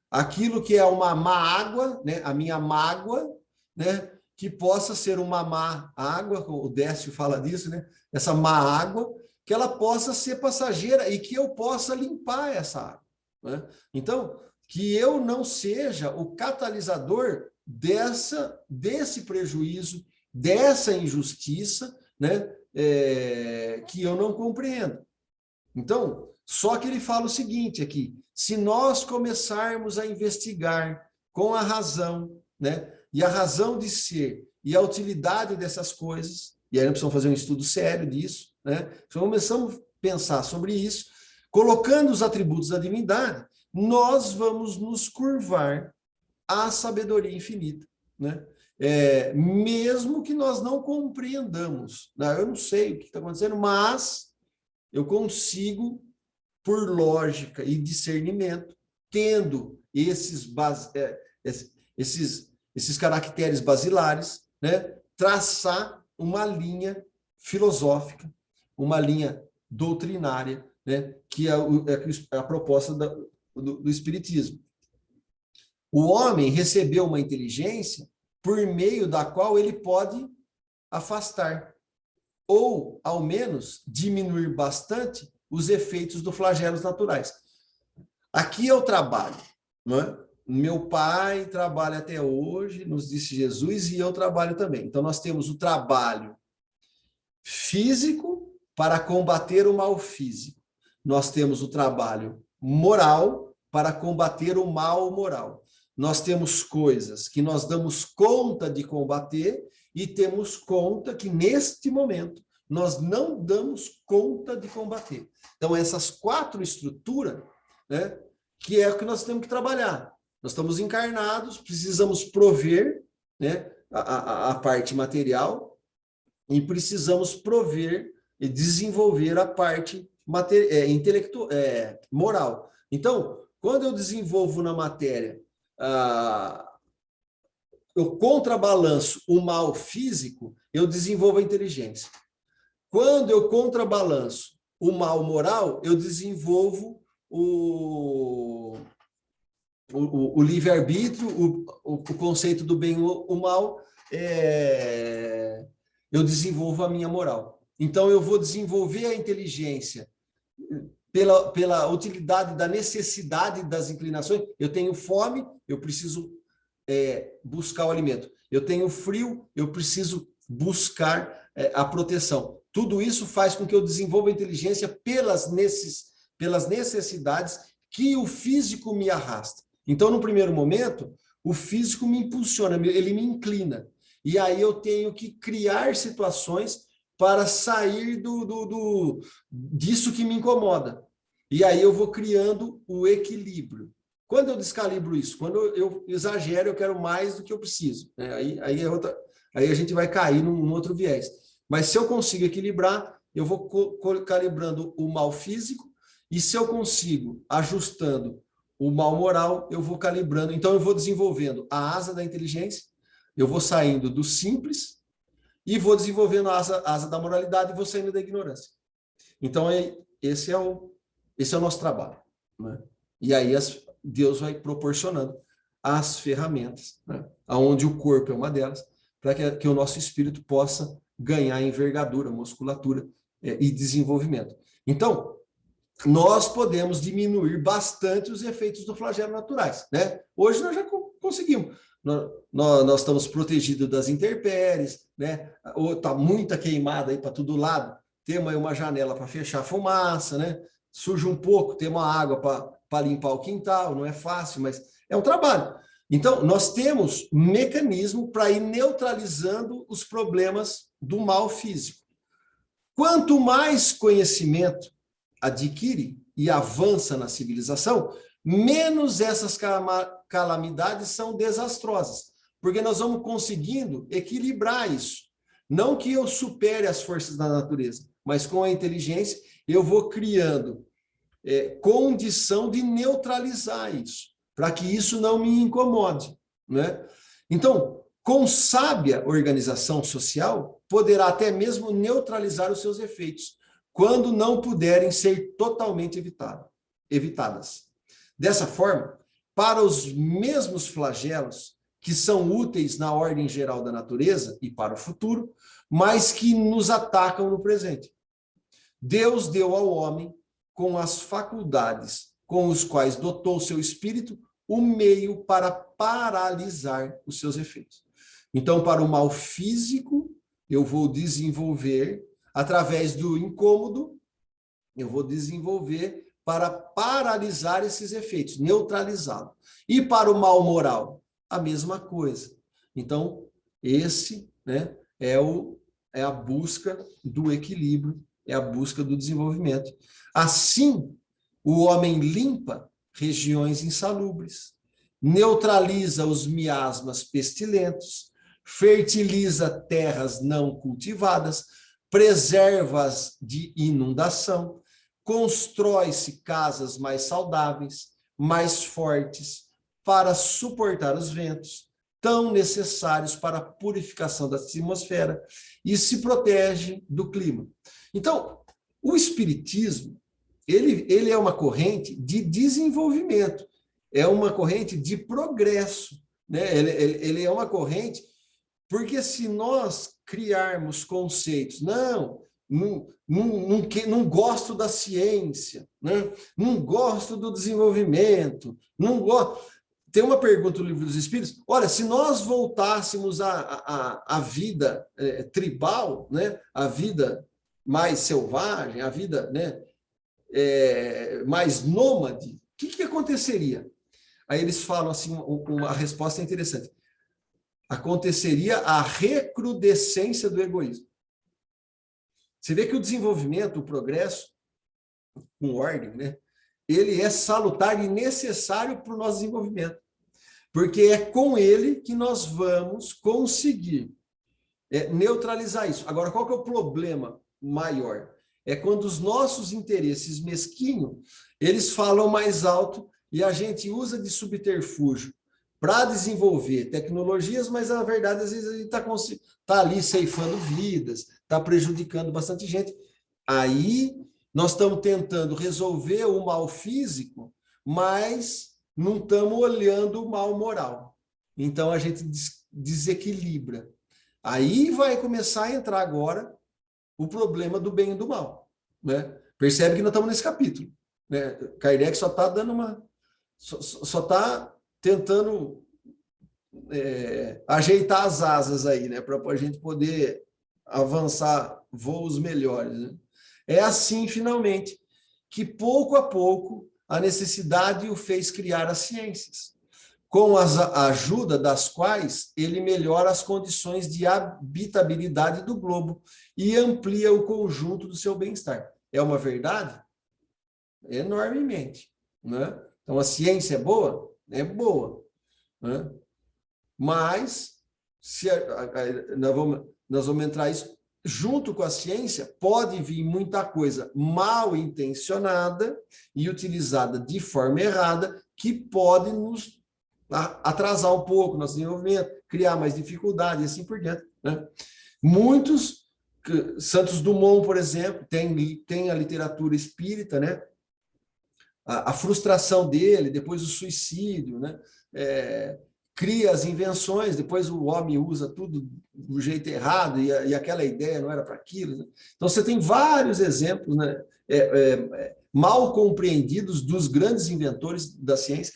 Aquilo que é uma má água, né? A minha mágoa, né? Que possa ser uma má água, o Décio fala disso, né? Essa má água, que ela possa ser passageira e que eu possa limpar essa água, né? Então, que eu não seja o catalisador desse prejuízo, dessa injustiça, né? Que eu não compreendo. Então, só que ele fala o seguinte aqui: se nós começarmos a investigar com a razão, né? E a razão de ser e a utilidade dessas coisas, e aí nós precisamos fazer um estudo sério disso, né? Então, começamos a pensar sobre isso, colocando os atributos da divindade, nós vamos nos curvar à sabedoria infinita, né? Mesmo que nós não compreendamos, né? Eu não sei o que está acontecendo, mas eu consigo, por lógica e discernimento, tendo esses caracteres basilares, né, traçar uma linha filosófica, uma linha doutrinária, né, que é a proposta do Espiritismo. O homem recebeu uma inteligência por meio da qual ele pode afastar, ou, ao menos, diminuir bastante os efeitos dos flagelos naturais. Aqui é o trabalho, não é? Meu pai trabalha até hoje, nos disse Jesus, e eu trabalho também. Então, nós temos o trabalho físico para combater o mal físico. Nós temos o trabalho moral para combater o mal moral. Nós temos coisas que nós damos conta de combater e temos conta que, neste momento, nós não damos conta de combater. Então, essas 4 estruturas, né, que é o que nós temos que trabalhar. Nós estamos encarnados, precisamos prover, né, a parte material e precisamos prover e desenvolver a parte moral. Então, quando eu desenvolvo na matéria, eu contrabalanço o mal físico, eu desenvolvo a inteligência. Quando eu contrabalanço o mal moral, eu desenvolvo o livre-arbítrio, o conceito do bem e o mal, eu desenvolvo a minha moral. Então, eu vou desenvolver a inteligência pela utilidade da necessidade das inclinações. Eu tenho fome, eu preciso buscar o alimento. Eu tenho frio, eu preciso buscar a proteção. Tudo isso faz com que eu desenvolva a inteligência pelas necessidades que o físico me arrasta. Então, no primeiro momento, o físico me impulsiona, ele me inclina. E aí eu tenho que criar situações para sair disso que me incomoda. E aí eu vou criando o equilíbrio. Quando eu descalibro isso? Quando eu exagero, eu quero mais do que eu preciso. Aí a gente vai cair num outro viés. Mas se eu consigo equilibrar, eu vou calibrando o mal físico, e se eu consigo, ajustando o mal moral, eu vou calibrando. Então, eu vou desenvolvendo a asa da inteligência, eu vou saindo do simples, e vou desenvolvendo a asa da moralidade, e vou saindo da ignorância. Então, esse é o nosso trabalho, né? E aí Deus vai proporcionando as ferramentas, né? Onde o corpo é uma delas, para que o nosso espírito possa ganhar envergadura, musculatura e desenvolvimento. Então, nós podemos diminuir bastante os efeitos do flagelo naturais, né? Hoje nós já conseguimos. Nós estamos protegidos das intempéries, né? Ou está muita queimada aí para todo lado, temos aí uma janela para fechar a fumaça, né? Surge um pouco, temos uma água para limpar o quintal, não é fácil, mas é um trabalho. Então, nós temos mecanismo para ir neutralizando os problemas do mal físico. Quanto mais conhecimento adquire e avança na civilização, menos essas calamidades são desastrosas, porque nós vamos conseguindo equilibrar isso. Não que eu supere as forças da natureza, mas com a inteligência eu vou criando condição de neutralizar isso, para que isso não me incomode, né? Então, com sábia organização social, poderá até mesmo neutralizar os seus efeitos, quando não puderem ser totalmente evitadas. Dessa forma, para os mesmos flagelos que são úteis na ordem geral da natureza e para o futuro, mas que nos atacam no presente. Deus deu ao homem, com as faculdades com os quais dotou seu espírito, o meio para paralisar os seus efeitos. Então, para o mal físico, eu vou desenvolver, através do incômodo, eu vou desenvolver para paralisar esses efeitos, neutralizá-los. E para o mal moral, a mesma coisa. Então, esse, né, é a busca do equilíbrio, é a busca do desenvolvimento. Assim, o homem limpa regiões insalubres, neutraliza os miasmas pestilentos, fertiliza terras não cultivadas, preserva-as de inundação, constrói-se casas mais saudáveis, mais fortes, para suportar os ventos, tão necessários para a purificação da atmosfera, e se protege do clima. Então, o Espiritismo, ele é uma corrente de desenvolvimento, é uma corrente de progresso, né? Ele é uma corrente, porque se nós criarmos conceitos, não gosto da ciência, né? Não gosto do desenvolvimento, não gosto... Tem uma pergunta no Livro dos Espíritos, olha, se nós voltássemos à vida tribal, né? A vida mais selvagem, a vida, né, mais nômade, o que aconteceria? Aí eles falam assim, uma resposta interessante. Aconteceria a recrudescência do egoísmo. Você vê que o desenvolvimento, o progresso, com ordem, né, ele é salutar e necessário para o nosso desenvolvimento, porque é com ele que nós vamos conseguir neutralizar isso. Agora, qual que é o problema maior? É quando os nossos interesses mesquinhos, eles falam mais alto e a gente usa de subterfúgio para desenvolver tecnologias, mas na verdade, às vezes, a gente está ali ceifando vidas, está prejudicando bastante gente. Aí, nós estamos tentando resolver o mal físico, mas não estamos olhando o mal moral. Então, a gente desequilibra. Aí vai começar a entrar agora o problema do bem e do mal, né? Percebe que nós estamos nesse capítulo, né? Kardec só está dando só está tentando ajeitar as asas aí, né? Para a gente poder avançar voos melhores, né? É assim, finalmente, que pouco a pouco a necessidade o fez criar as ciências, com a ajuda das quais ele melhora as condições de habitabilidade do globo e amplia o conjunto do seu bem-estar. É uma verdade? Enormemente, né? Então, a ciência é boa? É boa, né? Mas, nós vamos entrar isso, junto com a ciência, pode vir muita coisa mal intencionada e utilizada de forma errada, que pode nos atrasar um pouco o nosso desenvolvimento, criar mais dificuldade e assim por diante, né? Muitos, Santos Dumont, por exemplo, tem a literatura espírita, né? A frustração dele, depois o suicídio, né? Cria as invenções, depois o homem usa tudo do jeito errado e aquela ideia não era para aquilo, né? Então, você tem vários exemplos, né? Mal compreendidos dos grandes inventores da ciência,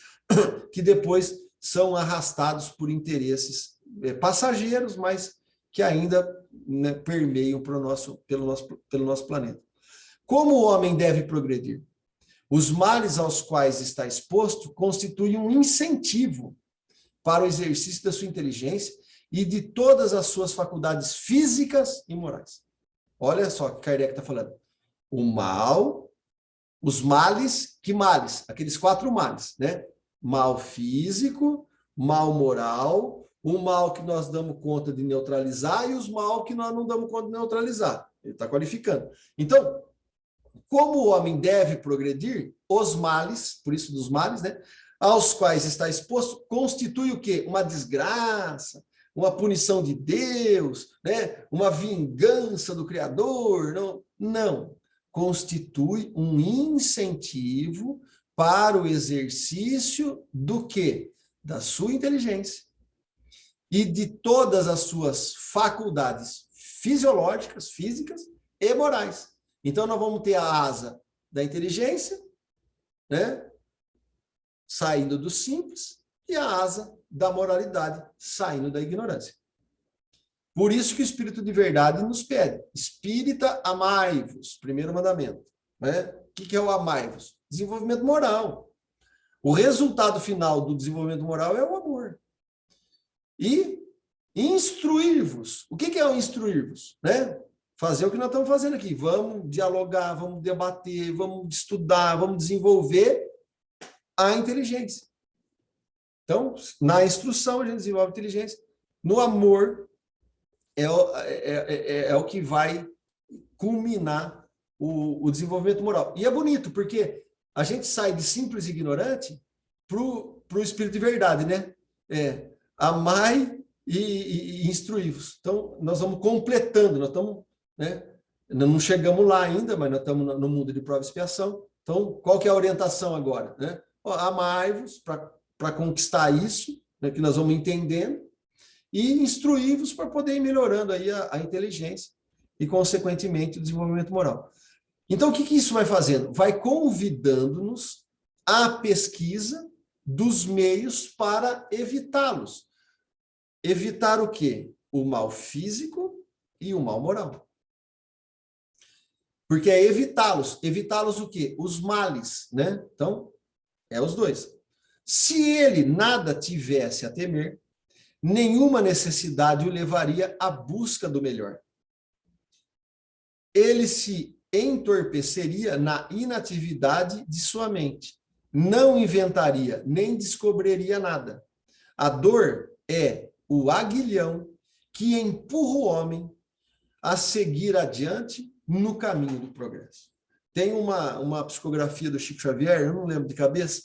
que depois são arrastados por interesses passageiros, mas que ainda, né, permeiam pelo nosso planeta. Como o homem deve progredir? Os males aos quais está exposto constituem um incentivo para o exercício da sua inteligência e de todas as suas faculdades físicas e morais. Olha só o que Kardec está falando. O mal, os males, que males? Aqueles 4 males, né? Mal físico, mal moral, o mal que nós damos conta de neutralizar e os mal que nós não damos conta de neutralizar. Ele está qualificando. Então, como o homem deve progredir, os males, por isso dos males, né, aos quais está exposto, constitui o quê? Uma desgraça, uma punição de Deus, né, uma vingança do Criador? Não, não. constitui um incentivo para o exercício do quê? Da sua inteligência e de todas as suas faculdades fisiológicas, físicas e morais. Então, nós vamos ter a asa da inteligência, né, saindo do simples, e a asa da moralidade saindo da ignorância. Por isso que o Espírito de Verdade nos pede: espírita, amai-vos, primeiro mandamento. Né? O que é o amai-vos? Desenvolvimento moral. O resultado final do desenvolvimento moral é o amor. E instruir-vos. O que é o instruir-vos? Né? Fazer o que nós estamos fazendo aqui. Vamos dialogar, vamos debater, vamos estudar, vamos desenvolver a inteligência. Então, na instrução, a gente desenvolve inteligência. No amor, é o que vai culminar o desenvolvimento moral. E é bonito, porque a gente sai de simples e ignorante para o Espírito de Verdade, né? Amai e instruí-vos. Então, nós vamos completando, nós estamos, né? Não chegamos lá ainda, mas nós estamos no mundo de prova e expiação. Então, qual que é a orientação agora? Né? Amai-vos para conquistar isso, né, que nós vamos entendendo, e instruí-vos para poder ir melhorando aí a inteligência e, consequentemente, o desenvolvimento moral. Então, o que isso vai fazendo? Vai convidando-nos à pesquisa dos meios para evitá-los. Evitar o quê? O mal físico e o mal moral. Porque é evitá-los. Evitá-los o quê? Os males, né? Então, é os dois. Se ele nada tivesse a temer, nenhuma necessidade o levaria à busca do melhor. Ele se entorpeceria na inatividade de sua mente. Não inventaria, nem descobriria nada. A dor é o aguilhão que empurra o homem a seguir adiante no caminho do progresso. Tem uma psicografia do Chico Xavier, eu não lembro de cabeça,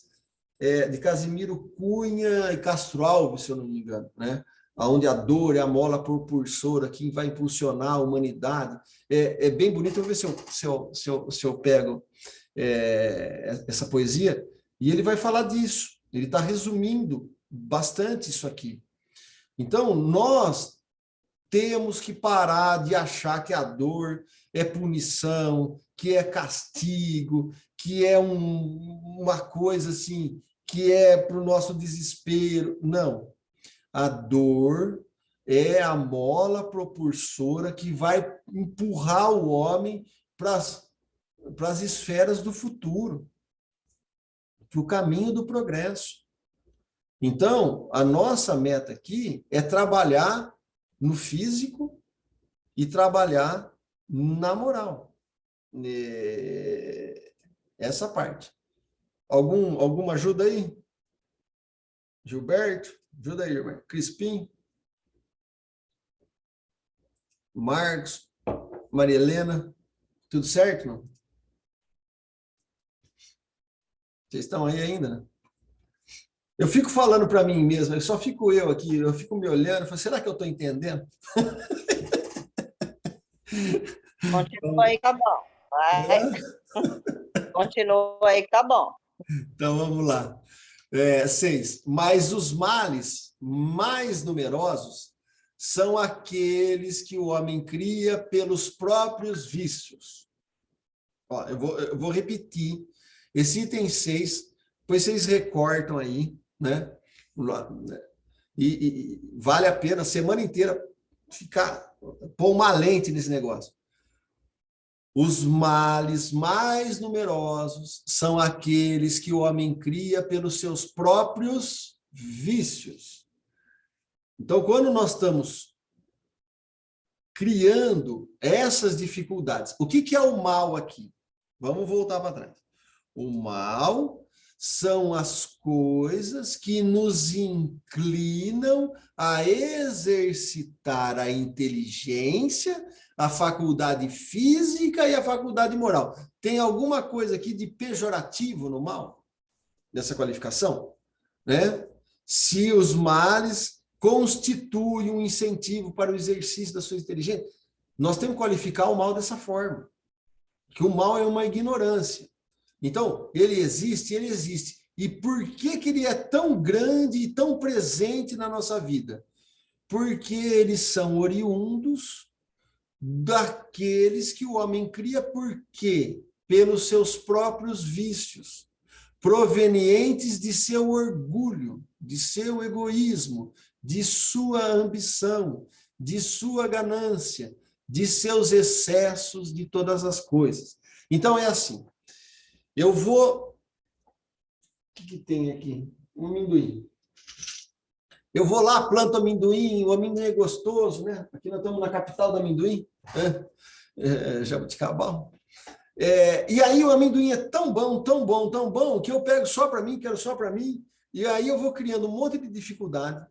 de Casimiro Cunha e Castro Alves, se eu não me engano, né? Onde a dor é a mola propulsora que vai impulsionar a humanidade. É bem bonito, eu vou ver se eu pego essa poesia, e ele vai falar disso. Ele está resumindo bastante isso aqui. Então, nós temos que parar de achar que a dor é punição, que é castigo, que é uma coisa assim, que é para o nosso desespero. Não. A dor é a mola propulsora que vai empurrar o homem para as esferas do futuro, para o caminho do progresso. Então, a nossa meta aqui é trabalhar no físico e trabalhar na moral. Essa parte. Alguma ajuda aí? Gilberto? Ajuda aí, Gilberto. Crispim? Marcos? Maria Helena? Tudo certo, não? Vocês estão aí ainda, né? Eu fico falando para mim mesmo, só fico eu aqui, eu fico me olhando, falo, será que eu estou entendendo? Continua aí, tá bom. Vai. Continua aí, tá bom. Então, vamos lá. 6. Mas os males mais numerosos são aqueles que o homem cria pelos próprios vícios. Ó, eu vou repetir. Esse item 6, depois vocês recortam aí, né? E vale a pena a semana inteira pôr uma lente nesse negócio. Os males mais numerosos são aqueles que o homem cria pelos seus próprios vícios. Então, quando nós estamos criando essas dificuldades, o que é o mal aqui? Vamos voltar para trás. O mal são as coisas que nos inclinam a exercitar a inteligência, a faculdade física e a faculdade moral. Tem alguma coisa aqui de pejorativo no mal? Nessa qualificação? Né? Se os males constituem um incentivo para o exercício da sua inteligência, nós temos que qualificar o mal dessa forma. que o mal é uma ignorância. Então, ele existe, ele existe. E por que que ele é tão grande e tão presente na nossa vida? Porque eles são oriundos daqueles que o homem cria, por quê? Pelos seus próprios vícios, provenientes de seu orgulho, de seu egoísmo, de sua ambição, de sua ganância, de seus excessos de todas as coisas. Então é assim, eu vou... O que tem aqui? Um amendoim. Eu vou lá, planto amendoim, o amendoim é gostoso, né? Aqui nós estamos na capital do amendoim, né? Jabuticabal. E aí o amendoim é tão bom, tão bom, tão bom, que eu pego só para mim, quero só para mim, e aí eu vou criando um monte de dificuldade,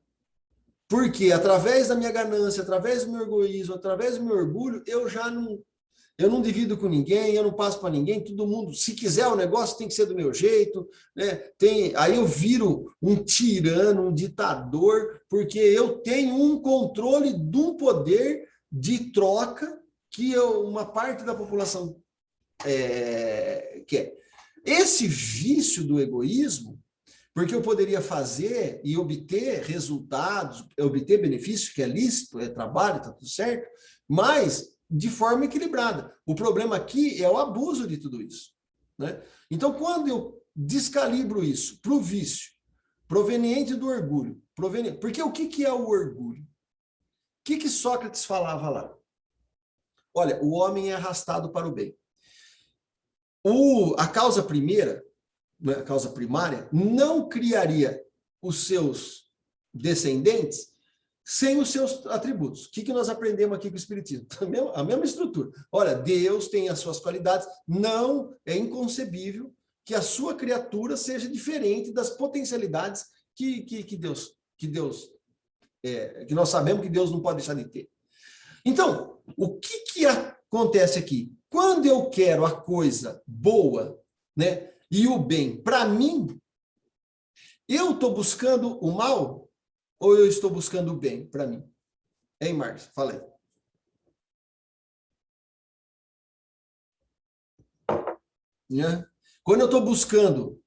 porque através da minha ganância, através do meu egoísmo, através do meu orgulho, eu não divido com ninguém, eu não passo para ninguém, todo mundo, se quiser o negócio tem que ser do meu jeito, né? Aí eu viro um tirano, um ditador, porque eu tenho um controle de um poder de troca que uma parte da população quer. Esse vício do egoísmo, porque eu poderia fazer e obter resultados, obter benefício, que é lícito, é trabalho, está tudo certo, mas de forma equilibrada. O problema aqui é o abuso de tudo isso, né? Então, quando eu descalibro isso para o vício, proveniente do orgulho, porque o que é o orgulho? O que Sócrates falava lá? Olha, o homem é arrastado para o bem. A causa primeira, a causa primária, não criaria os seus descendentes sem os seus atributos. O que nós aprendemos aqui com o Espiritismo? A mesma estrutura. Olha, Deus tem as suas qualidades, não é inconcebível que a sua criatura seja diferente das potencialidades que nós sabemos que Deus não pode deixar de ter. Então, o que acontece aqui? Quando eu quero a coisa boa, né, e o bem para mim, eu estou buscando o mal ou eu estou buscando o bem para mim? Hein, Márcio? Fala aí. Né? Quando eu estou buscando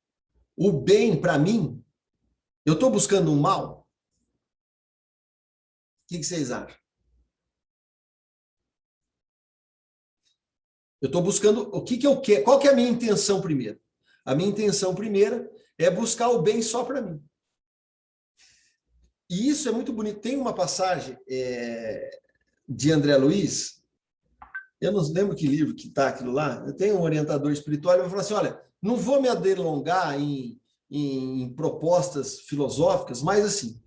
o bem para mim, eu estou buscando o mal? O que vocês acham? Eu estou buscando o que eu quero. Qual que é a minha intenção primeiro? A minha intenção primeira é buscar o bem só para mim. E isso é muito bonito. Tem uma passagem de André Luiz, eu não lembro que livro que está aquilo lá, eu tenho um orientador espiritual, ele vai falar assim, olha, não vou me delongar em propostas filosóficas, mas assim,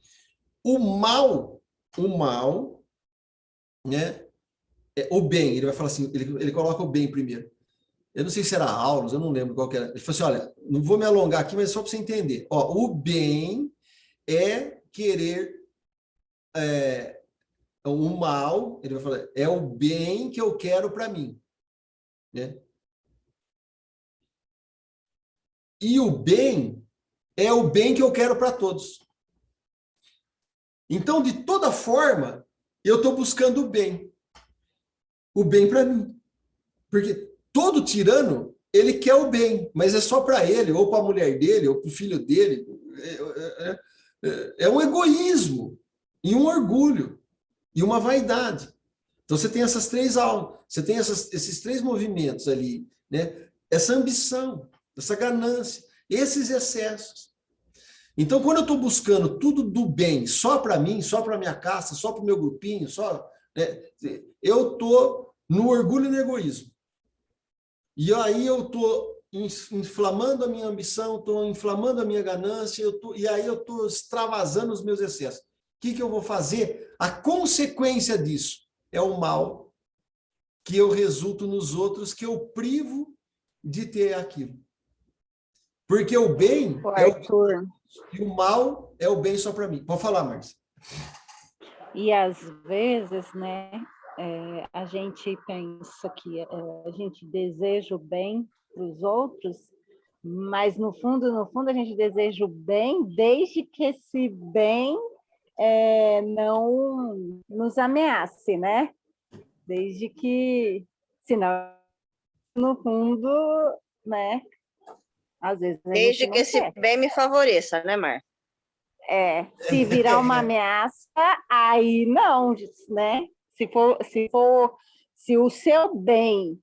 o mal, né, o bem, ele vai falar assim, ele coloca o bem primeiro. Eu não sei se era Aulus, eu não lembro qual que era. Ele falou assim, olha, não vou me alongar aqui, mas só para você entender. Ó, o bem é querer... o mal, ele vai falar, é o bem que eu quero para mim, né? E o bem é o bem que eu quero para todos. Então, de toda forma, eu estou buscando o bem para mim. Porque todo tirano, ele quer o bem, mas é só para ele, ou para a mulher dele, ou para o filho dele. É um egoísmo e um orgulho e uma vaidade. Então, você tem essas três almas, você tem esses três movimentos ali, né? Essa ambição, essa ganância, esses excessos. Então, quando eu estou buscando tudo do bem só para mim, só para minha casta, só para o meu grupinho, né? Eu estou no orgulho e no egoísmo. E aí eu estou inflamando a minha ambição, estou inflamando a minha ganância, e aí eu estou extravasando os meus excessos. O que eu vou fazer? A consequência disso é o mal que eu resulto nos outros, que eu privo de ter aquilo. Porque o bem é o bem, e o mal é o bem só para mim. Pode falar, Márcia. E às vezes, né, a gente pensa que a gente deseja o bem para os outros, mas no fundo, a gente deseja o bem desde que esse bem não nos ameace, né? Desde que, senão no fundo, né? Às vezes a Desde gente que não esse quer. bem me favoreça, né, Mar? Se virar uma ameaça, aí não, né? Se o seu bem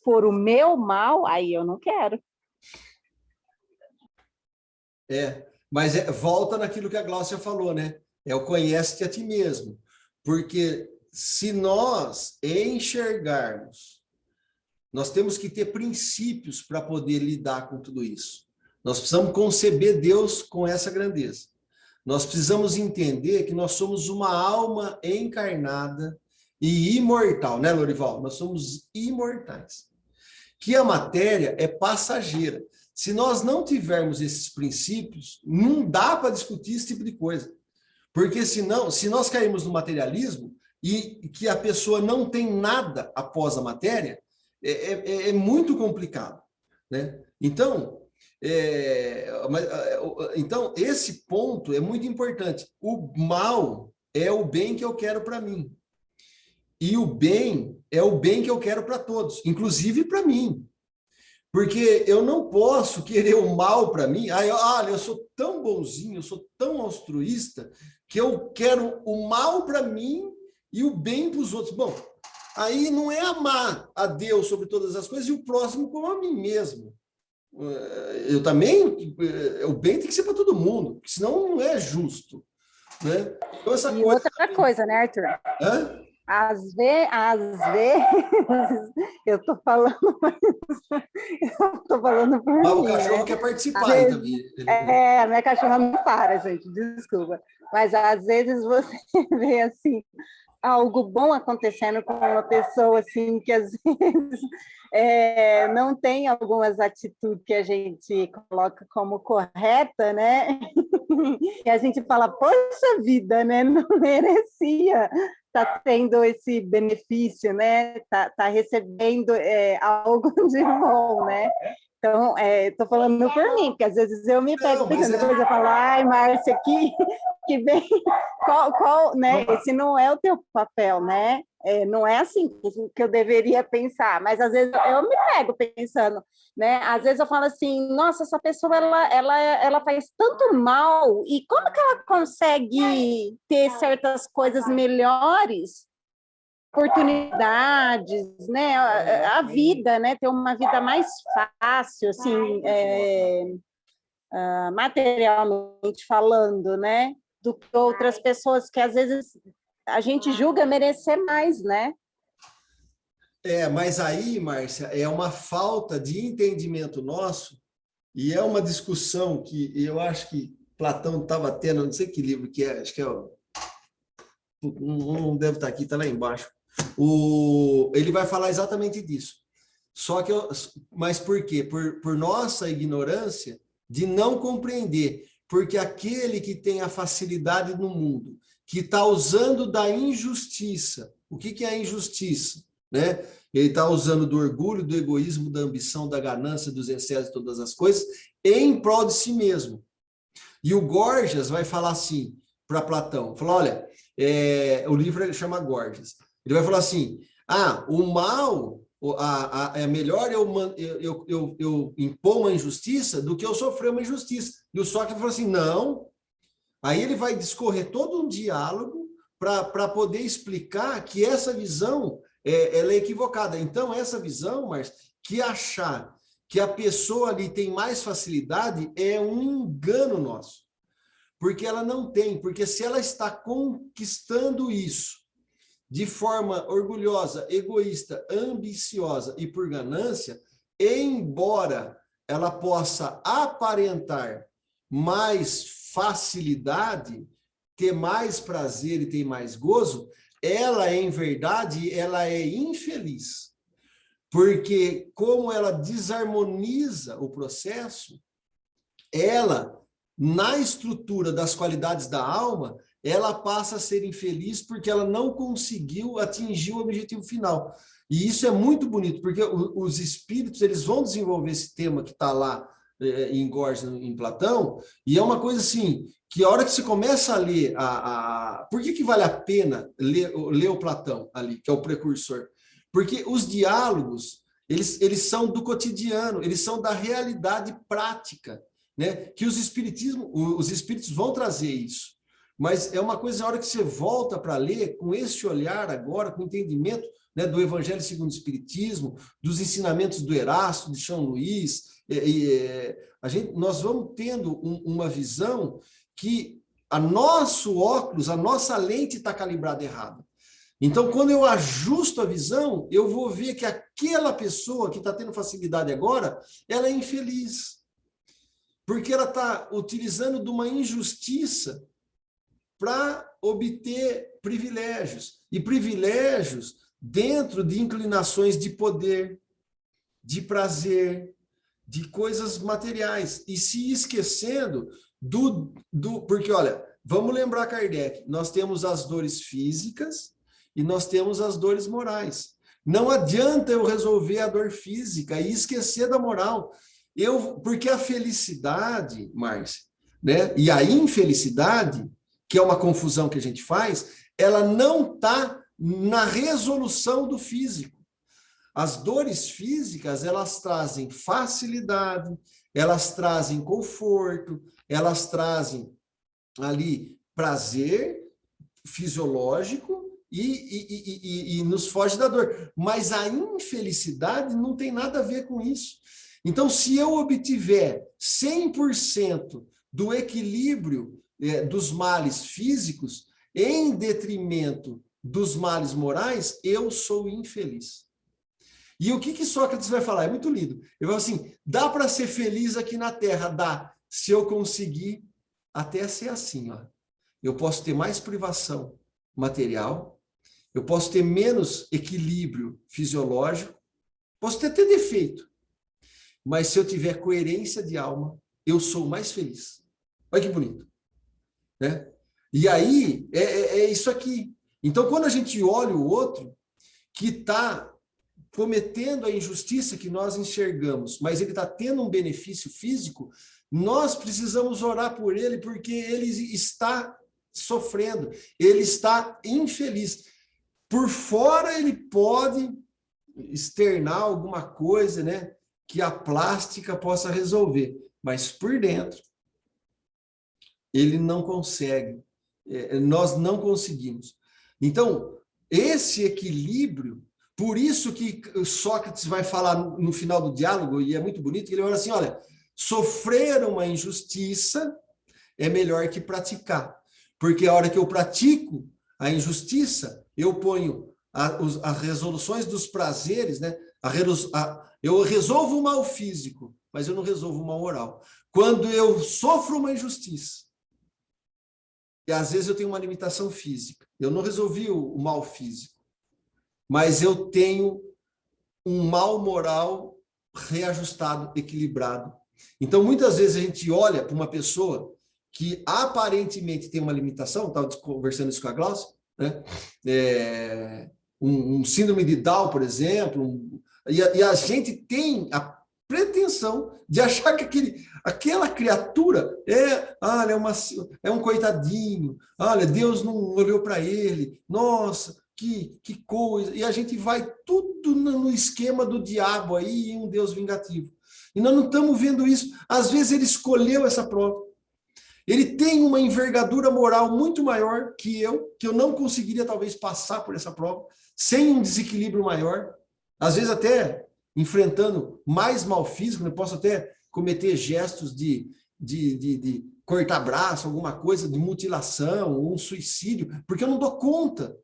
for o meu mal, aí eu não quero. Mas volta naquilo que a Gláucia falou, né? É o conhece-te a ti mesmo. Porque se nós enxergarmos, nós temos que ter princípios para poder lidar com tudo isso. Nós precisamos conceber Deus com essa grandeza. Nós precisamos entender que nós somos uma alma encarnada e imortal, né, Lorival? Nós somos imortais. Que a matéria é passageira. Se nós não tivermos esses princípios, não dá para discutir esse tipo de coisa. Porque senão, se nós cairmos no materialismo e que a pessoa não tem nada após a matéria, é muito complicado, né? Então, então, esse ponto é muito importante. O mal é o bem que eu quero para mim. E o bem é o bem que eu quero para todos, inclusive para mim. Porque eu não posso querer o mal para mim. Olha, eu sou tão bonzinho, eu sou tão altruísta, que eu quero o mal para mim e o bem para os outros. Bom, aí não é amar a Deus sobre todas as coisas e o próximo como a mim mesmo. Eu também, o bem tem que ser para todo mundo, porque senão não é justo, né? Então, essa E coisa outra coisa, né, Arthur? Hã? Às vezes eu tô falando por O mim, cachorro né? quer participar, Às então. vezes, a minha cachorra não para, gente, desculpa. Mas às vezes você vê assim algo bom acontecendo com uma pessoa assim que às vezes não tem algumas atitudes que a gente coloca como correta, né? E a gente fala, poxa vida, né? Não merecia estar tendo esse benefício, né? Tá recebendo algo de bom, né? Então, estou falando por mim, porque às vezes eu me pego pensando, depois eu falo, ai, Márcia, que bem, né? Esse não é o teu papel, né? Não é assim que eu deveria pensar, mas às vezes eu me pego pensando, né? Às vezes eu falo assim, nossa, essa pessoa ela faz tanto mal, e como que ela consegue ter certas coisas melhores, oportunidades, né? A vida, né? Ter uma vida mais fácil, assim, materialmente falando, né? Do que outras pessoas que às vezes a gente julga merecer mais, né? Mas aí, Márcia, é uma falta de entendimento nosso e é uma discussão que eu acho que Platão estava tendo, não sei que livro que é, acho que não deve estar aqui, está lá embaixo. Ele vai falar exatamente disso. Mas por quê? Por nossa ignorância de não compreender, porque aquele que tem a facilidade no mundo, que está usando da injustiça, o que é a injustiça? Né? Ele está usando do orgulho, do egoísmo, da ambição, da ganância, dos excessos, todas as coisas, em prol de si mesmo. E o Gorgias vai falar assim para Platão, fala, olha, o livro chama Gorgias, ele vai falar assim, o mal, é melhor eu impor uma injustiça do que eu sofrer uma injustiça. E o Sócrates fala assim, não. Aí ele vai discorrer todo um diálogo para poder explicar que essa visão ela é equivocada. Então, essa visão, mas que achar que a pessoa ali tem mais facilidade é um engano nosso. Porque ela não tem, porque se ela está conquistando isso de forma orgulhosa, egoísta, ambiciosa e por ganância, embora ela possa aparentar mais facilidade, ter mais prazer e ter mais gozo, ela, em verdade, ela é infeliz. Porque como ela desarmoniza o processo, ela, na estrutura das qualidades da alma, ela passa a ser infeliz porque ela não conseguiu atingir o objetivo final. E isso é muito bonito, porque os espíritos eles vão desenvolver esse tema que está lá em Gorgias, em Platão, e é uma coisa assim, que a hora que você começa a ler, por que vale a pena ler o Platão ali, que é o precursor? Porque os diálogos, eles são do cotidiano, eles são da realidade prática, né? Que os espíritos vão trazer isso. Mas é uma coisa, na hora que você volta para ler, com esse olhar agora, com o entendimento, né, do Evangelho segundo o Espiritismo, dos ensinamentos do Erasto, de São Luís, nós vamos tendo uma visão que a nosso óculos, a nossa lente está calibrada errada. Então, quando eu ajusto a visão, eu vou ver que aquela pessoa que está tendo facilidade agora, ela é infeliz. Porque ela está utilizando de uma injustiça para obter privilégios. E privilégios dentro de inclinações de poder, de prazer, de coisas materiais. E se esquecendo porque, olha, vamos lembrar Kardec, nós temos as dores físicas e nós temos as dores morais. Não adianta eu resolver a dor física e esquecer da moral. Porque a felicidade, Márcia, né, e a infelicidade, que é uma confusão que a gente faz, ela não está na resolução do físico. As dores físicas, elas trazem facilidade, elas trazem conforto, elas trazem ali prazer fisiológico e nos foge da dor. Mas a infelicidade não tem nada a ver com isso. Então, se eu obtiver 100% do equilíbrio dos males físicos em detrimento dos males morais, eu sou infeliz. E o que Sócrates vai falar? É muito lindo. Ele fala assim, dá para ser feliz aqui na Terra? Dá, se eu conseguir até ser assim. Ó. Eu posso ter mais privação material, eu posso ter menos equilíbrio fisiológico, posso ter defeito. Mas se eu tiver coerência de alma, eu sou mais feliz. Olha que bonito. Né? E aí, é isso aqui. Então, quando a gente olha o outro, que está cometendo a injustiça que nós enxergamos, mas ele está tendo um benefício físico, nós precisamos orar por ele, porque ele está sofrendo, ele está infeliz. Por fora, ele pode externar alguma coisa, né, que a plástica possa resolver, mas por dentro, ele não consegue, nós não conseguimos. Então, esse equilíbrio, por isso que Sócrates vai falar no final do diálogo, e é muito bonito, que ele fala assim, olha, sofrer uma injustiça é melhor que praticar, porque a hora que eu pratico a injustiça, eu ponho as resoluções dos prazeres, né? Eu resolvo o mal físico, mas eu não resolvo o mal moral. Quando eu sofro uma injustiça, e às vezes eu tenho uma limitação física, eu não resolvi o mal físico, mas eu tenho um mal moral reajustado, equilibrado. Então, muitas vezes a gente olha para uma pessoa que aparentemente tem uma limitação, estava conversando isso com a Glaucia, né? Um síndrome de Down, por exemplo, e a gente tem a pretensão de achar que aquela criatura é um coitadinho, olha, Deus não olhou para ele, nossa, que coisa, e a gente vai tudo no esquema do diabo aí, um Deus vingativo. E nós não estamos vendo isso. Às vezes ele escolheu essa prova. Ele tem uma envergadura moral muito maior que eu não conseguiria talvez passar por essa prova, sem um desequilíbrio maior, às vezes até enfrentando mais mal físico, eu posso até cometer gestos de cortar braço, alguma coisa, de mutilação, ou um suicídio, porque eu não dou conta.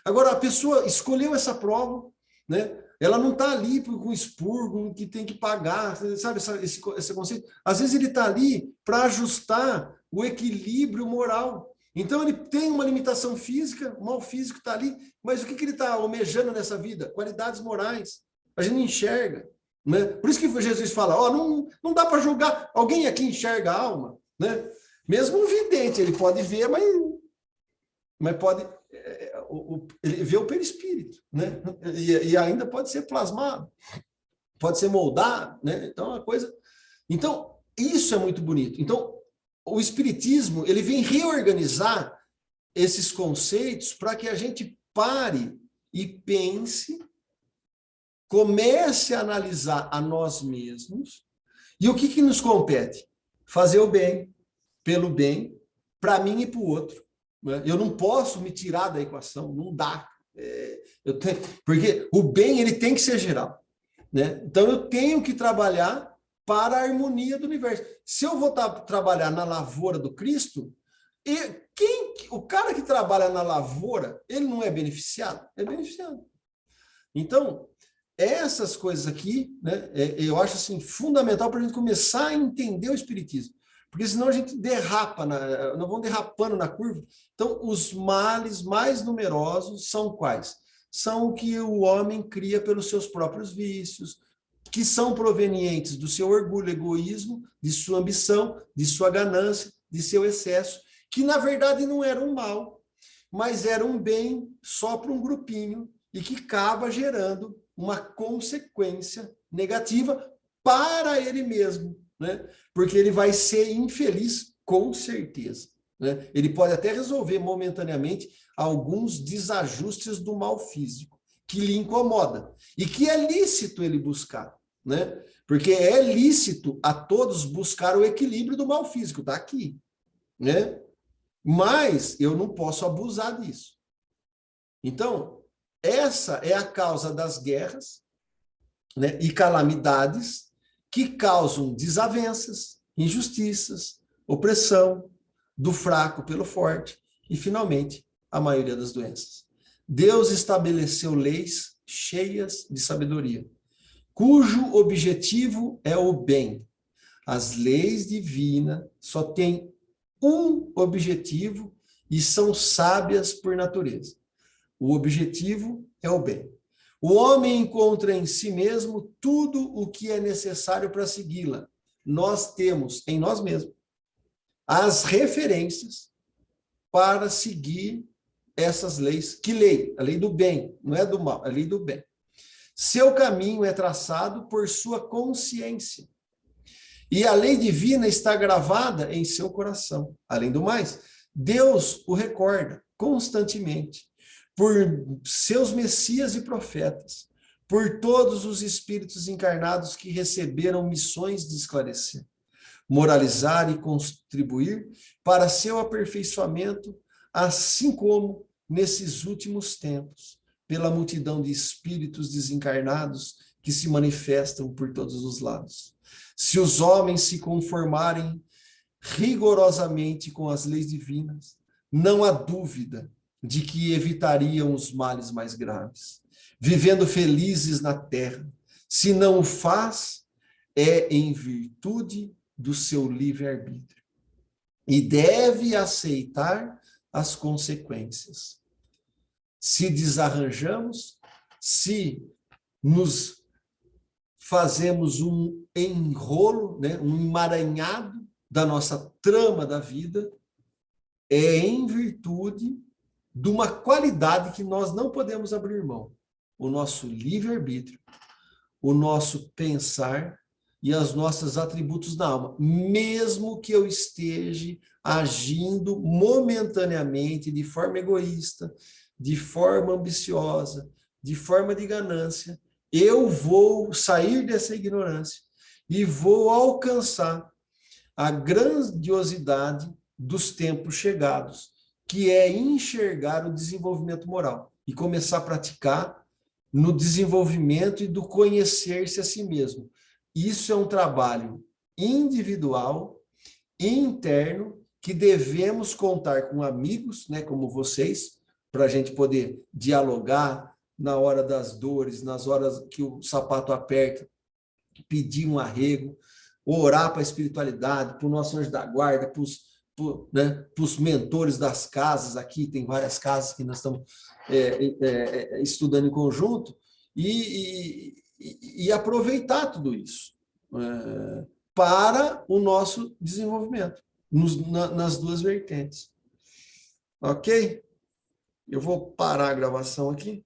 Agora, a pessoa escolheu essa prova, né? Ela não está ali com expurgo, que tem que pagar, sabe esse conceito? Às vezes ele está ali para ajustar o equilíbrio moral. Então ele tem uma limitação física, o mal físico está ali, mas o que ele está almejando nessa vida? Qualidades morais. A gente não enxerga. Né? Por isso que Jesus fala, não dá para julgar. Alguém aqui enxerga a alma? Né? Mesmo um vidente, ele pode ver, mas pode... ele vê o perispírito, né? E ainda pode ser plasmado, pode ser moldado, né? Então, Então, isso é muito bonito. Então, o Espiritismo, ele vem reorganizar esses conceitos para que a gente pare e pense comece a analisar a nós mesmos, e o que nos compete? Fazer o bem, pelo bem, para mim e para o outro. Né? Eu não posso me tirar da equação, não dá. Porque o bem ele tem que ser geral. Né? Então, eu tenho que trabalhar para a harmonia do universo. Se eu vou trabalhar na lavoura do Cristo, o cara que trabalha na lavoura, ele não é beneficiado? É beneficiado. Então, essas coisas aqui, né, eu acho assim, fundamental para a gente começar a entender o Espiritismo. Porque senão a gente derrapa, nós vamos derrapando na curva. Então, os males mais numerosos são quais? São o que o homem cria pelos seus próprios vícios, que são provenientes do seu orgulho, egoísmo, de sua ambição, de sua ganância, de seu excesso, que na verdade não era um mal, mas era um bem só para um grupinho e que acaba gerando uma consequência negativa para ele mesmo, né? Porque ele vai ser infeliz com certeza. Né? Ele pode até resolver momentaneamente alguns desajustes do mal físico, que lhe incomoda, e que é lícito ele buscar, né? Porque é lícito a todos buscar o equilíbrio do mal físico, está aqui, né? Mas eu não posso abusar disso. Então, essa é a causa das guerras, né, e calamidades que causam desavenças, injustiças, opressão, do fraco pelo forte e, finalmente, a maioria das doenças. Deus estabeleceu leis cheias de sabedoria, cujo objetivo é o bem. As leis divinas só têm um objetivo e são sábias por natureza. O objetivo é o bem. O homem encontra em si mesmo tudo o que é necessário para segui-la. Nós temos em nós mesmos as referências para seguir essas leis. Que lei? A lei do bem, não é do mal, a lei do bem. Seu caminho é traçado por sua consciência. E a lei divina está gravada em seu coração. Além do mais, Deus o recorda constantemente por seus messias e profetas, por todos os espíritos encarnados que receberam missões de esclarecer, moralizar e contribuir para seu aperfeiçoamento, assim como nesses últimos tempos, pela multidão de espíritos desencarnados que se manifestam por todos os lados. Se os homens se conformarem rigorosamente com as leis divinas, não há dúvida de que evitariam os males mais graves, vivendo felizes na terra. Se não o faz, é em virtude do seu livre-arbítrio e deve aceitar as consequências. Se desarranjamos, se nos fazemos um enrolo, né, um emaranhado da nossa trama da vida, é em virtude de uma qualidade que nós não podemos abrir mão: o nosso livre-arbítrio, o nosso pensar e os nossos atributos da alma, mesmo que eu esteja agindo momentaneamente de forma egoísta, de forma ambiciosa, de forma de ganância, eu vou sair dessa ignorância e vou alcançar a grandiosidade dos tempos chegados, que é enxergar o desenvolvimento moral e começar a praticar no desenvolvimento e do conhecer-se a si mesmo. Isso é um trabalho individual, interno, que devemos contar com amigos, né, como vocês, para a gente poder dialogar na hora das dores, nas horas que o sapato aperta, pedir um arrego, orar para a espiritualidade, para o nosso anjo da guarda, para os mentores das casas. Aqui tem várias casas que nós estamos estudando em conjunto, e aproveitar tudo isso para o nosso desenvolvimento, nas duas vertentes. Ok? Eu vou parar a gravação aqui.